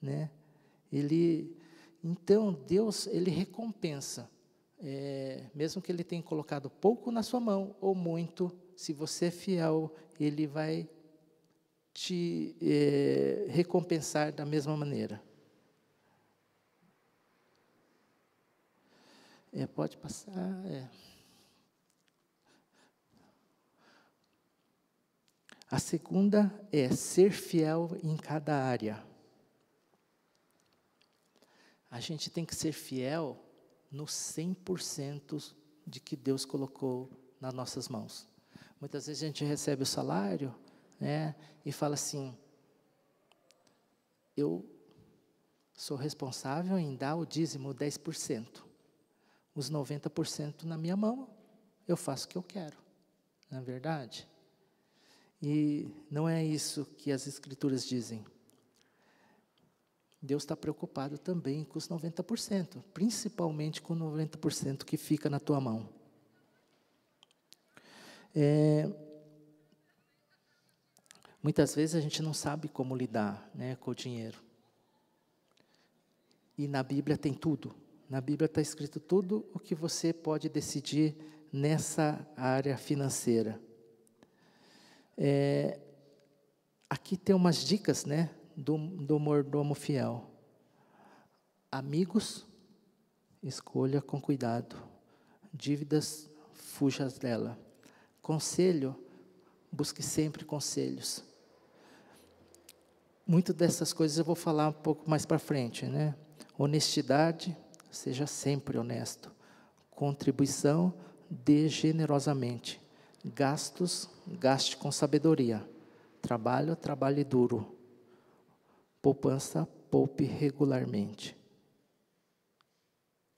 né? Então, Deus, ele recompensa, mesmo que ele tenha colocado pouco na sua mão, ou muito, se você é fiel, ele vai te recompensar da mesma maneira. Pode passar, A segunda é ser fiel em cada área. A gente tem que ser fiel no 100% de que Deus colocou nas nossas mãos. Muitas vezes a gente recebe o salário, né, e fala assim, eu sou responsável em dar o dízimo 10%. Os 90% na minha mão, eu faço o que eu quero. Não é verdade? E não é isso que as Escrituras dizem. Deus está preocupado também com os 90%, principalmente com o 90% que fica na tua mão. Muitas vezes a gente não sabe como lidar, né, com o dinheiro. E na Bíblia tem tudo. Na Bíblia está escrito tudo o que você pode decidir nessa área financeira. Aqui tem umas dicas, né, do mordomo fiel. Amigos, escolha com cuidado. Dívidas, fuja dela. Conselho, busque sempre conselhos. Muito dessas coisas eu vou falar um pouco mais para frente, né? Honestidade, seja sempre honesto. Contribuição, dê generosamente. Gastos, gaste com sabedoria. Trabalho, trabalhe duro. Poupança, poupe regularmente.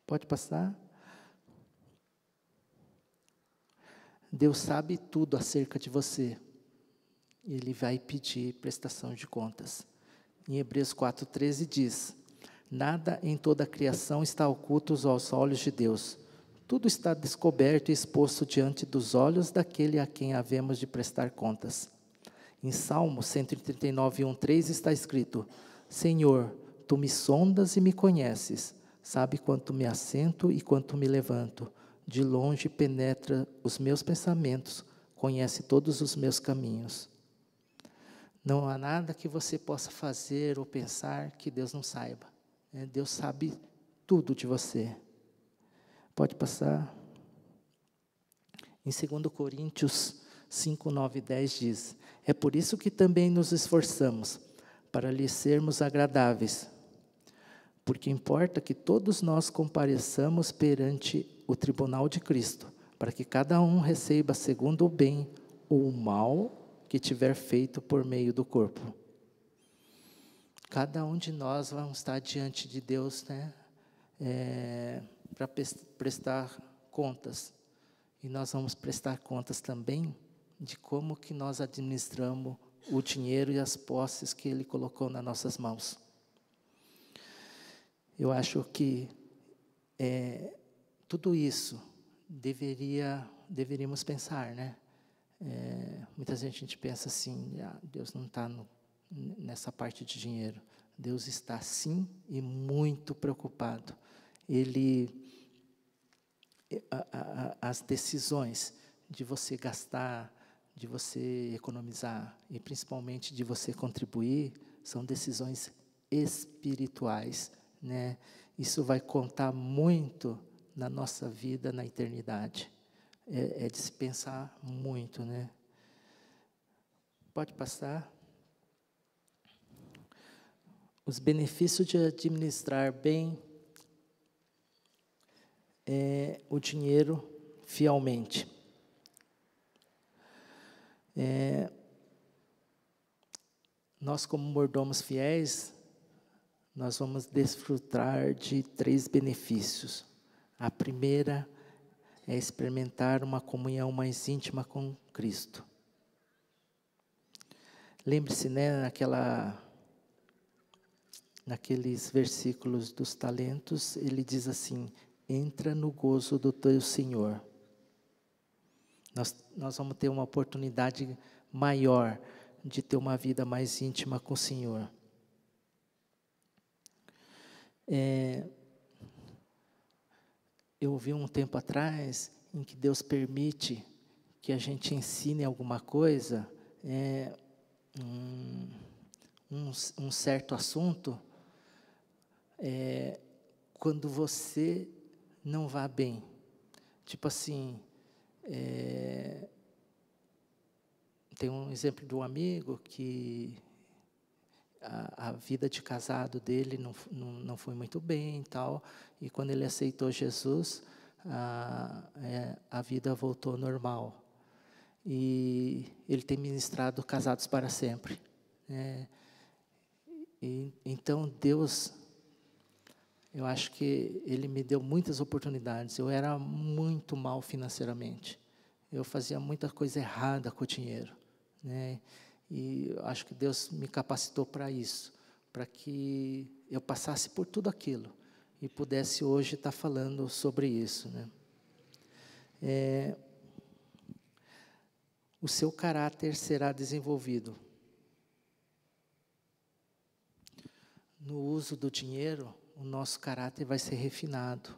Pode passar? Deus sabe tudo acerca de você. Ele vai pedir prestação de contas. Em Hebreus 4:13 diz: nada em toda a criação está oculto aos olhos de Deus. Tudo está descoberto e exposto diante dos olhos daquele a quem havemos de prestar contas. Em Salmo 139:1-3 está escrito: Senhor, tu me sondas e me conheces, sabe quanto me assento e quanto me levanto. De longe penetra os meus pensamentos, conhece todos os meus caminhos. Não há nada que você possa fazer ou pensar que Deus não saiba. Deus sabe tudo de você. Pode passar. Em 2 Coríntios 5, 9 e 10 diz: é por isso que também nos esforçamos, para lhe sermos agradáveis, porque importa que todos nós compareçamos perante o tribunal de Cristo, para que cada um receba segundo o bem ou o mal que tiver feito por meio do corpo. Cada um de nós vamos estar diante de Deus, né, para prestar contas. E nós vamos prestar contas também de como que nós administramos o dinheiro e as posses que Ele colocou nas nossas mãos. Eu acho que tudo isso deveríamos pensar, né? Muitas vezes a gente pensa assim, Deus não está nessa parte de dinheiro. Deus está sim e muito preocupado. As decisões de você gastar, de você economizar e principalmente de você contribuir, são decisões espirituais, né? Isso vai contar muito na nossa vida na eternidade. É de se pensar muito, né? Pode passar. Os benefícios de administrar bem o dinheiro fielmente. Nós, como mordomos fiéis, nós vamos desfrutar de 3 benefícios. A primeira é experimentar uma comunhão mais íntima com Cristo. Lembre-se, né, naqueles versículos dos talentos, ele diz assim: entra no gozo do teu Senhor. Nós vamos ter uma oportunidade maior de ter uma vida mais íntima com o Senhor. Eu ouvi um tempo atrás em que Deus permite que a gente ensine alguma coisa, um certo assunto, quando você não vá bem. Tipo assim, tem um exemplo de um amigo que a vida de casado dele não foi muito bem e tal, e quando ele aceitou Jesus, a vida voltou ao normal. E ele tem ministrado Casados para Sempre. Então Deus, eu acho que Ele me deu muitas oportunidades. Eu era muito mal financeiramente. Eu fazia muita coisa errada com o dinheiro, né? E eu acho que Deus me capacitou para isso, para que eu passasse por tudo aquilo e pudesse hoje estar falando sobre isso, né? O seu caráter será desenvolvido. No uso do dinheiro, o nosso caráter vai ser refinado.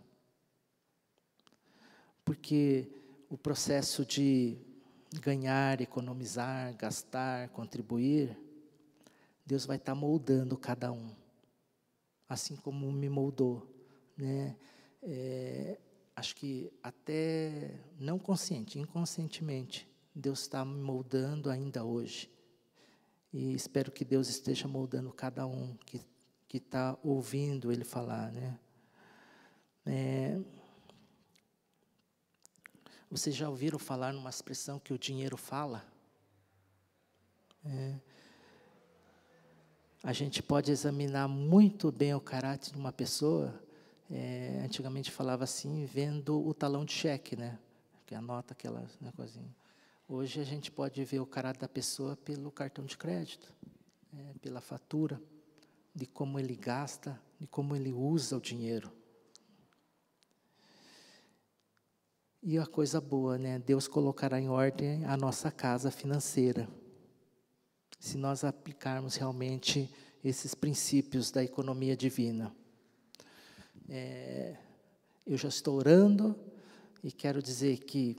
Porque o processo de ganhar, economizar, gastar, contribuir, Deus vai estar moldando cada um, assim como me moldou, né? Acho que até não consciente, inconscientemente, Deus está me moldando ainda hoje. E espero que Deus esteja moldando cada um que está ouvindo Ele falar, né? Vocês já ouviram falar numa expressão que o dinheiro fala? A gente pode examinar muito bem o caráter de uma pessoa. Antigamente falava assim, vendo o talão de cheque, né? Que anota aquela coisinha. Hoje a gente pode ver o caráter da pessoa pelo cartão de crédito, pela fatura, de como ele gasta, de como ele usa o dinheiro. E a coisa boa, né? Deus colocará em ordem a nossa casa financeira, se nós aplicarmos realmente esses princípios da economia divina. Eu já estou orando e quero dizer que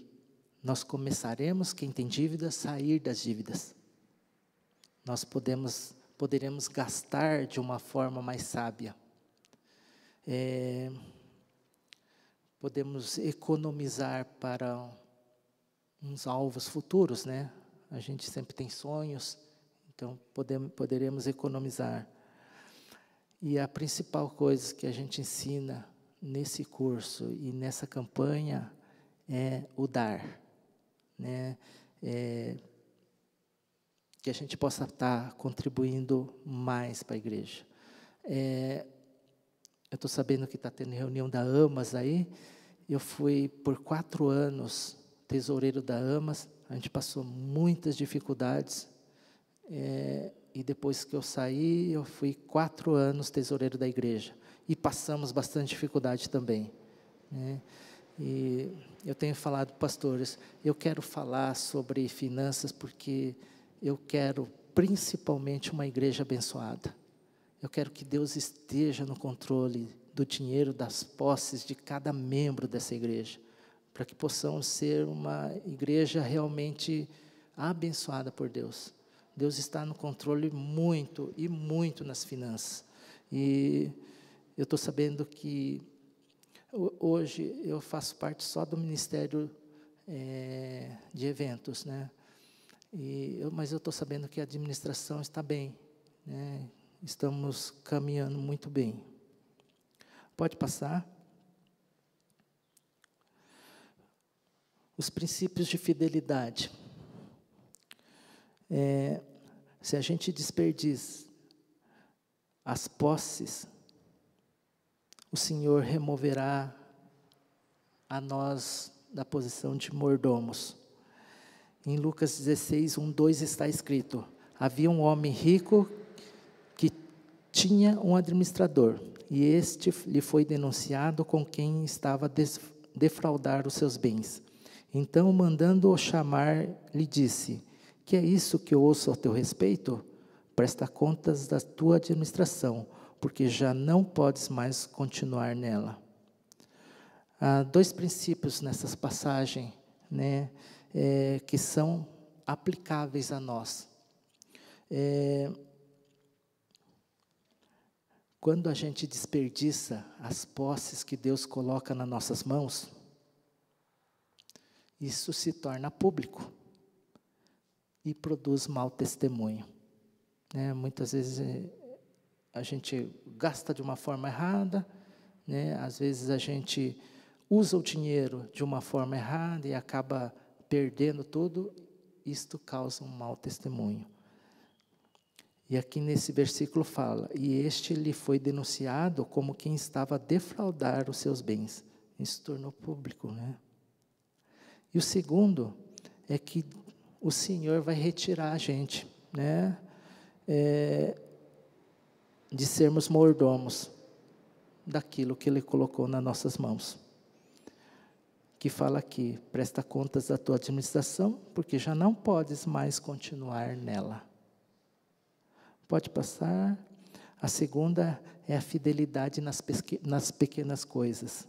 nós começaremos, quem tem dívidas, sair das dívidas. Nós poderemos gastar de uma forma mais sábia. Podemos economizar para uns alvos futuros, né? A gente sempre tem sonhos, então poderemos economizar. E a principal coisa que a gente ensina nesse curso e nessa campanha é o dar, né? Que a gente possa estar contribuindo mais para a igreja. Eu estou sabendo que está tendo reunião da AMAS aí. Eu fui por 4 anos tesoureiro da AMAS. A gente passou muitas dificuldades. E depois que eu saí, eu fui 4 anos tesoureiro da igreja. E passamos bastante dificuldade também, né? E eu tenho falado, pastores, eu quero falar sobre finanças porque eu quero principalmente uma igreja abençoada. Eu quero que Deus esteja no controle do dinheiro, das posses de cada membro dessa igreja, para que possamos ser uma igreja realmente abençoada por Deus. Deus está no controle muito e muito nas finanças. E eu estou sabendo que hoje eu faço parte só do Ministério de Eventos, né? Mas eu estou sabendo que a administração está bem, né? Estamos caminhando muito bem. Pode passar. Os princípios de fidelidade. Se a gente desperdiça as posses, o Senhor removerá a nós da posição de mordomos. Em Lucas 16, 1, 2 está escrito: havia um homem rico que tinha um administrador, e este lhe foi denunciado com quem estava a defraudar os seus bens. Então, mandando-o chamar, lhe disse: que é isso que eu ouço a teu respeito? Presta contas da tua administração, porque já não podes mais continuar nela. Há dois princípios nessas passagens, né, que são aplicáveis a nós. Quando a gente desperdiça as posses que Deus coloca nas nossas mãos, isso se torna público e produz mau testemunho. Muitas vezes a gente gasta de uma forma errada, às vezes a gente usa o dinheiro de uma forma errada e acaba perdendo tudo. Isto causa um mau testemunho. E aqui nesse versículo fala: e este lhe foi denunciado como quem estava a defraudar os seus bens. Isso se tornou público, E o segundo é que o Senhor vai retirar a gente, de sermos mordomos daquilo que Ele colocou nas nossas mãos. Que fala aqui: presta contas da tua administração, porque já não podes mais continuar nela. Pode passar. A segunda é a fidelidade nas pequenas coisas.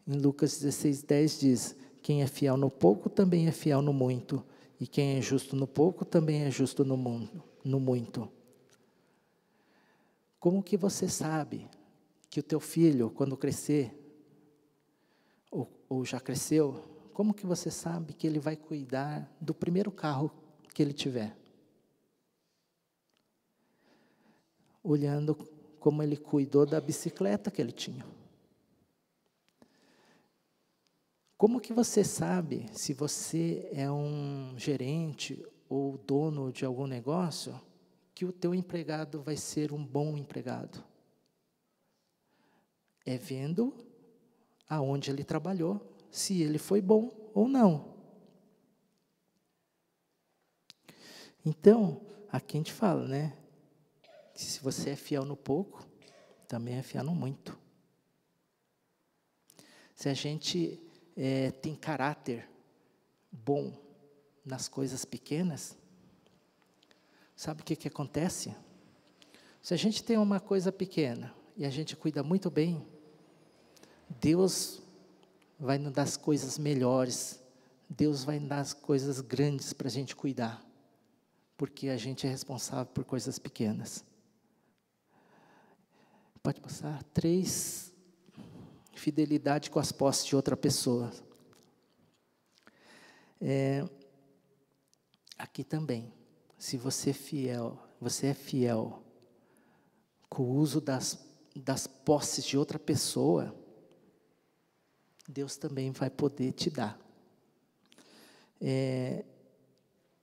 Em Lucas 16, 10 diz: quem é fiel no pouco também é fiel no muito, e quem é justo no pouco também é justo no muito. Como que você sabe que o teu filho, quando crescer, ou já cresceu, como que você sabe que ele vai cuidar do primeiro carro que ele tiver? Olhando como ele cuidou da bicicleta que ele tinha. Como que você sabe se você é um gerente ou dono de algum negócio, que o teu empregado vai ser um bom empregado? É vendo aonde ele trabalhou, se ele foi bom ou não. Então, aqui a gente fala, que se você é fiel no pouco, também é fiel no muito. Se a gente tem caráter bom nas coisas pequenas, sabe o que acontece? Se a gente tem uma coisa pequena e a gente cuida muito bem, Deus vai nos dar as coisas melhores, Deus vai nos dar as coisas grandes para a gente cuidar, porque a gente é responsável por coisas pequenas. Pode passar. 3, fidelidade com as posses de outra pessoa. Aqui também, se você é fiel com o uso das posses de outra pessoa, Deus também vai poder te dar.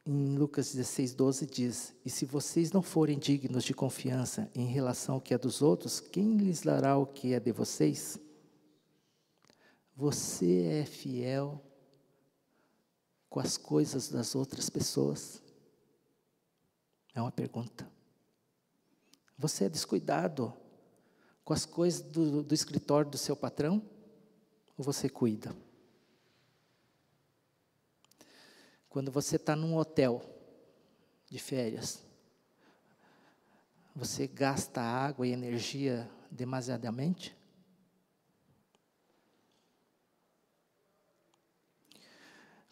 Em Lucas 16, 12 diz: e se vocês não forem dignos de confiança em relação ao que é dos outros, quem lhes dará o que é de vocês? Você é fiel com as coisas das outras pessoas? É uma pergunta. Você é descuidado com as coisas do escritório do seu patrão? Ou você cuida? Quando você está num hotel de férias, você gasta água e energia demasiadamente?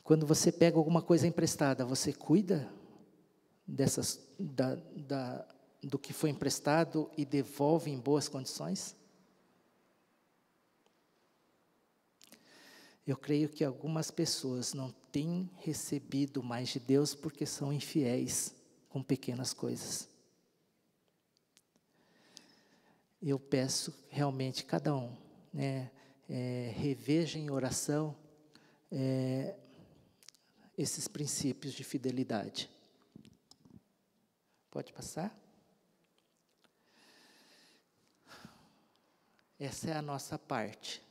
Quando você pega alguma coisa emprestada, você cuida do que foi emprestado e devolve em boas condições? Eu creio que algumas pessoas não têm recebido mais de Deus porque são infiéis com pequenas coisas. Eu peço realmente cada um, reveja em oração esses princípios de fidelidade. Pode passar? Essa é a nossa parte.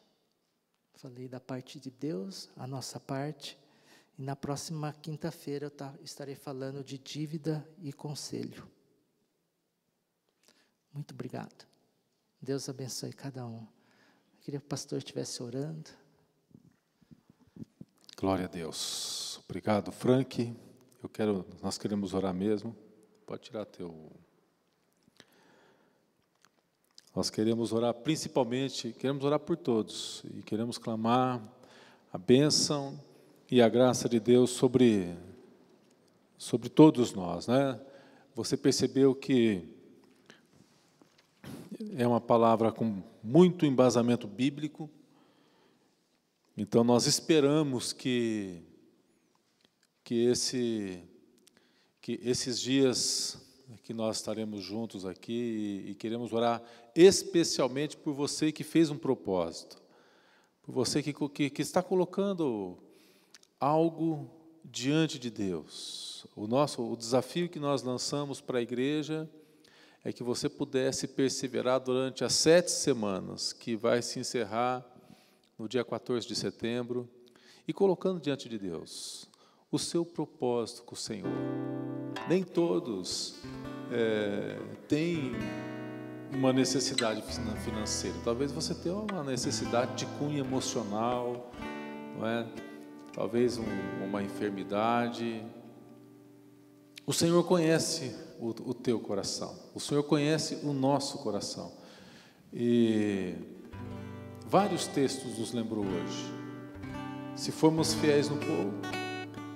Falei da parte de Deus, a nossa parte. E na próxima quinta-feira eu estarei falando de dívida e conselho. Muito obrigado. Deus abençoe cada um. Eu queria que o pastor estivesse orando. Glória a Deus. Obrigado, Frank. Nós queremos orar mesmo. Pode tirar Nós queremos orar principalmente, queremos orar por todos. E queremos clamar a bênção e a graça de Deus sobre todos nós, né? Você percebeu que é uma palavra com muito embasamento bíblico. Então nós esperamos que esses dias que nós estaremos juntos aqui e queremos orar especialmente por você que fez um propósito, por você que está colocando algo diante de Deus. O desafio que nós lançamos para a igreja é que você pudesse perseverar durante as 7 semanas, que vai se encerrar no dia 14 de setembro, e colocando diante de Deus o seu propósito com o Senhor. Nem todos têm uma necessidade financeira. Talvez você tenha uma necessidade de cunho emocional, não é? Talvez uma enfermidade. O Senhor conhece o teu coração. O Senhor conhece o nosso coração. E vários textos nos lembrou hoje. Se formos fiéis no pouco,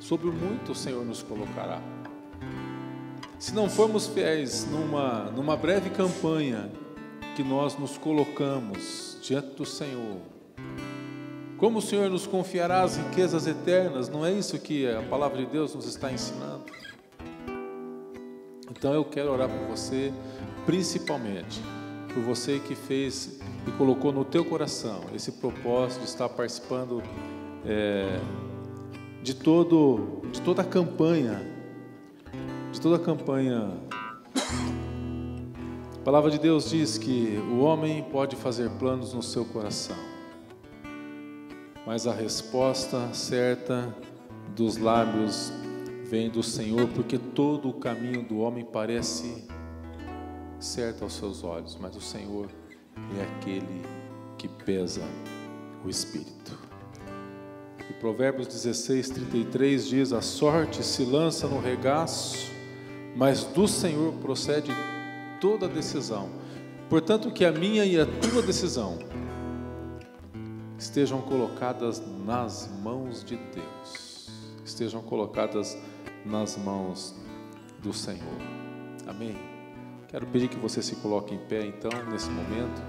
sobre o muito o Senhor nos colocará. Se não formos fiéis numa breve campanha que nós nos colocamos diante do Senhor, como o Senhor nos confiará as riquezas eternas? Não é isso que a palavra de Deus nos está ensinando? Então eu quero orar por você, principalmente por você que fez e colocou no teu coração esse propósito de estar participando de toda a campanha. A palavra de Deus diz que o homem pode fazer planos no seu coração, mas a resposta certa dos lábios vem do Senhor, porque todo o caminho do homem parece certo aos seus olhos, mas o Senhor é aquele que pesa o espírito. E Provérbios 16:33 diz: a sorte se lança no regaço, mas do Senhor procede toda decisão. Portanto, que a minha e a tua decisão estejam colocadas nas mãos de Deus, estejam colocadas nas mãos do Senhor. Amém? Quero pedir que você se coloque em pé, então, nesse momento.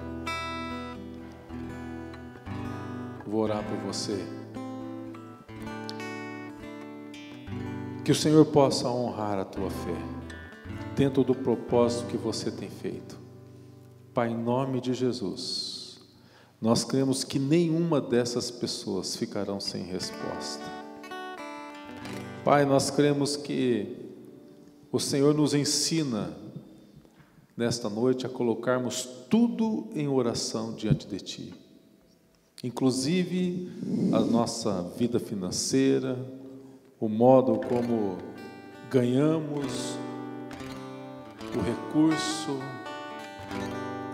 Vou orar por você. Que o Senhor possa honrar a tua fé, dentro do propósito que você tem feito. Pai, em nome de Jesus, nós cremos que nenhuma dessas pessoas ficarão sem resposta. Pai, nós cremos que o Senhor nos ensina nesta noite a colocarmos tudo em oração diante de Ti, inclusive a nossa vida financeira, o modo como ganhamos o recurso,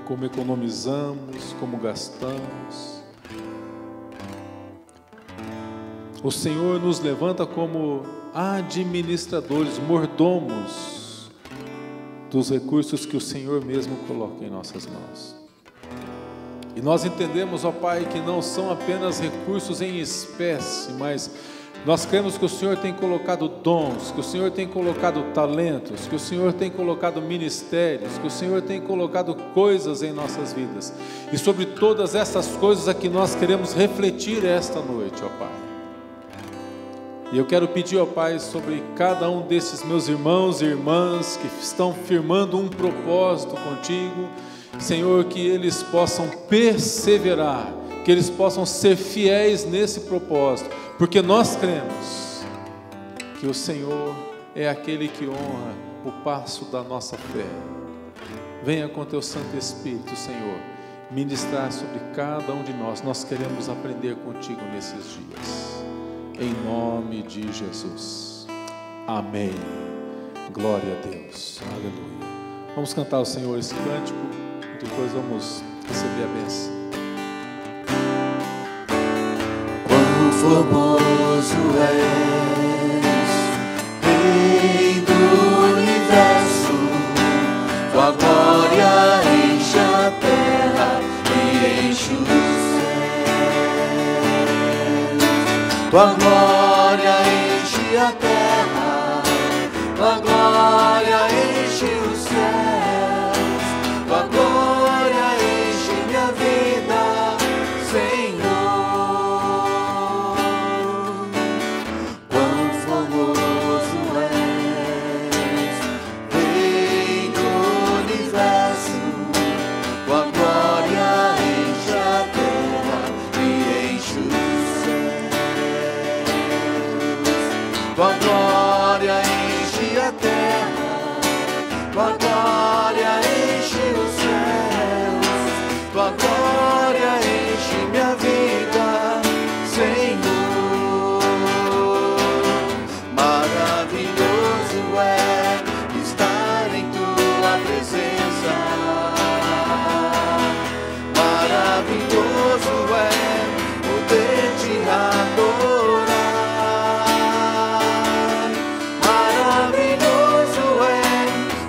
como economizamos, como gastamos. O Senhor nos levanta como administradores, mordomos dos recursos que o Senhor mesmo coloca em nossas mãos. E nós entendemos, ó Pai, que não são apenas recursos em espécie, mas nós cremos que o Senhor tem colocado dons, que o Senhor tem colocado talentos, que o Senhor tem colocado ministérios, que o Senhor tem colocado coisas em nossas vidas. E sobre todas essas coisas é que nós queremos refletir esta noite, ó Pai. E eu quero pedir, ó Pai, sobre cada um desses meus irmãos e irmãs que estão firmando um propósito contigo, Senhor, que eles possam perseverar, que eles possam ser fiéis nesse propósito, porque nós cremos que o Senhor é aquele que honra o passo da nossa fé. Venha com teu Santo Espírito, Senhor, ministrar sobre cada um de nós. Nós queremos aprender contigo nesses dias, em nome de Jesus, amém. Glória a Deus, aleluia. Vamos cantar ao Senhor esse cântico, depois vamos receber a bênção. Quão formoso és, Rei do universo, tua glória enche a terra e enche os céus. Tua glória enche a terra, tua glória enche os céus, tua glória enche minha vida, Senhor. Quão formoso és, Rei do universo, tua glória enche a terra e enche os céus. Tua glória enche a terra, tua glória enche os céus, tua glória enche minha vida, Senhor. Maravilhoso é estar em tua presença, maravilhoso é poder te adorar, maravilhoso é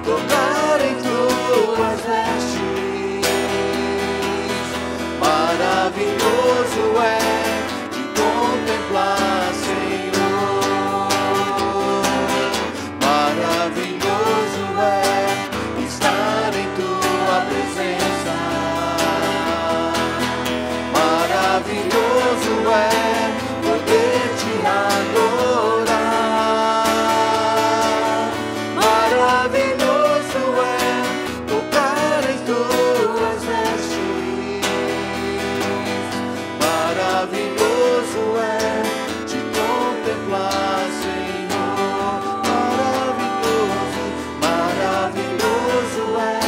tocar em tuas vestes, maravilhoso é te contemplar, Senhor, maravilhoso é estar em tua presença, maravilhoso é poder te adorar, maravilhoso é tocar em tuas vestes, maravilhoso é te contemplar, Senhor, maravilhoso, maravilhoso é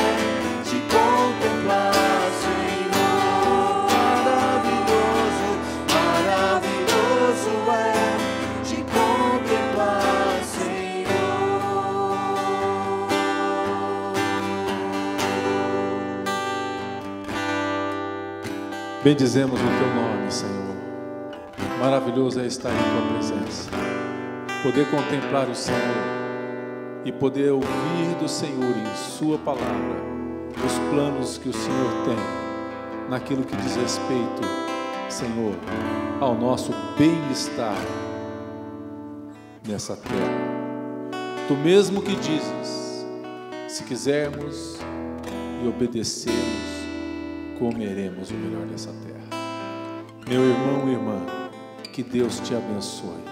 te contemplar, Senhor, maravilhoso, maravilhoso é te contemplar, Senhor. Bendizemos o teu nome, Senhor. Maravilhoso é estar em tua presença, poder contemplar o Senhor e poder ouvir do Senhor em sua palavra os planos que o Senhor tem naquilo que diz respeito, Senhor, ao nosso bem-estar nessa terra. Tu mesmo que dizes, se quisermos e obedecermos, comeremos o melhor dessa terra. Meu irmão e irmã, que Deus te abençoe,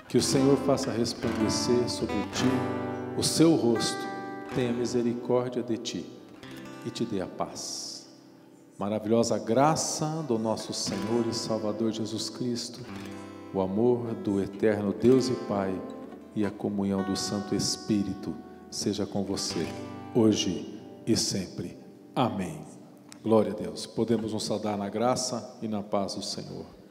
que o Senhor faça resplandecer sobre ti o seu rosto, tenha misericórdia de ti e te dê a paz. Maravilhosa graça do nosso Senhor e Salvador Jesus Cristo, o amor do eterno Deus e Pai e a comunhão do Santo Espírito seja com você, hoje e sempre. Amém. Glória a Deus. Podemos nos saudar na graça e na paz do Senhor.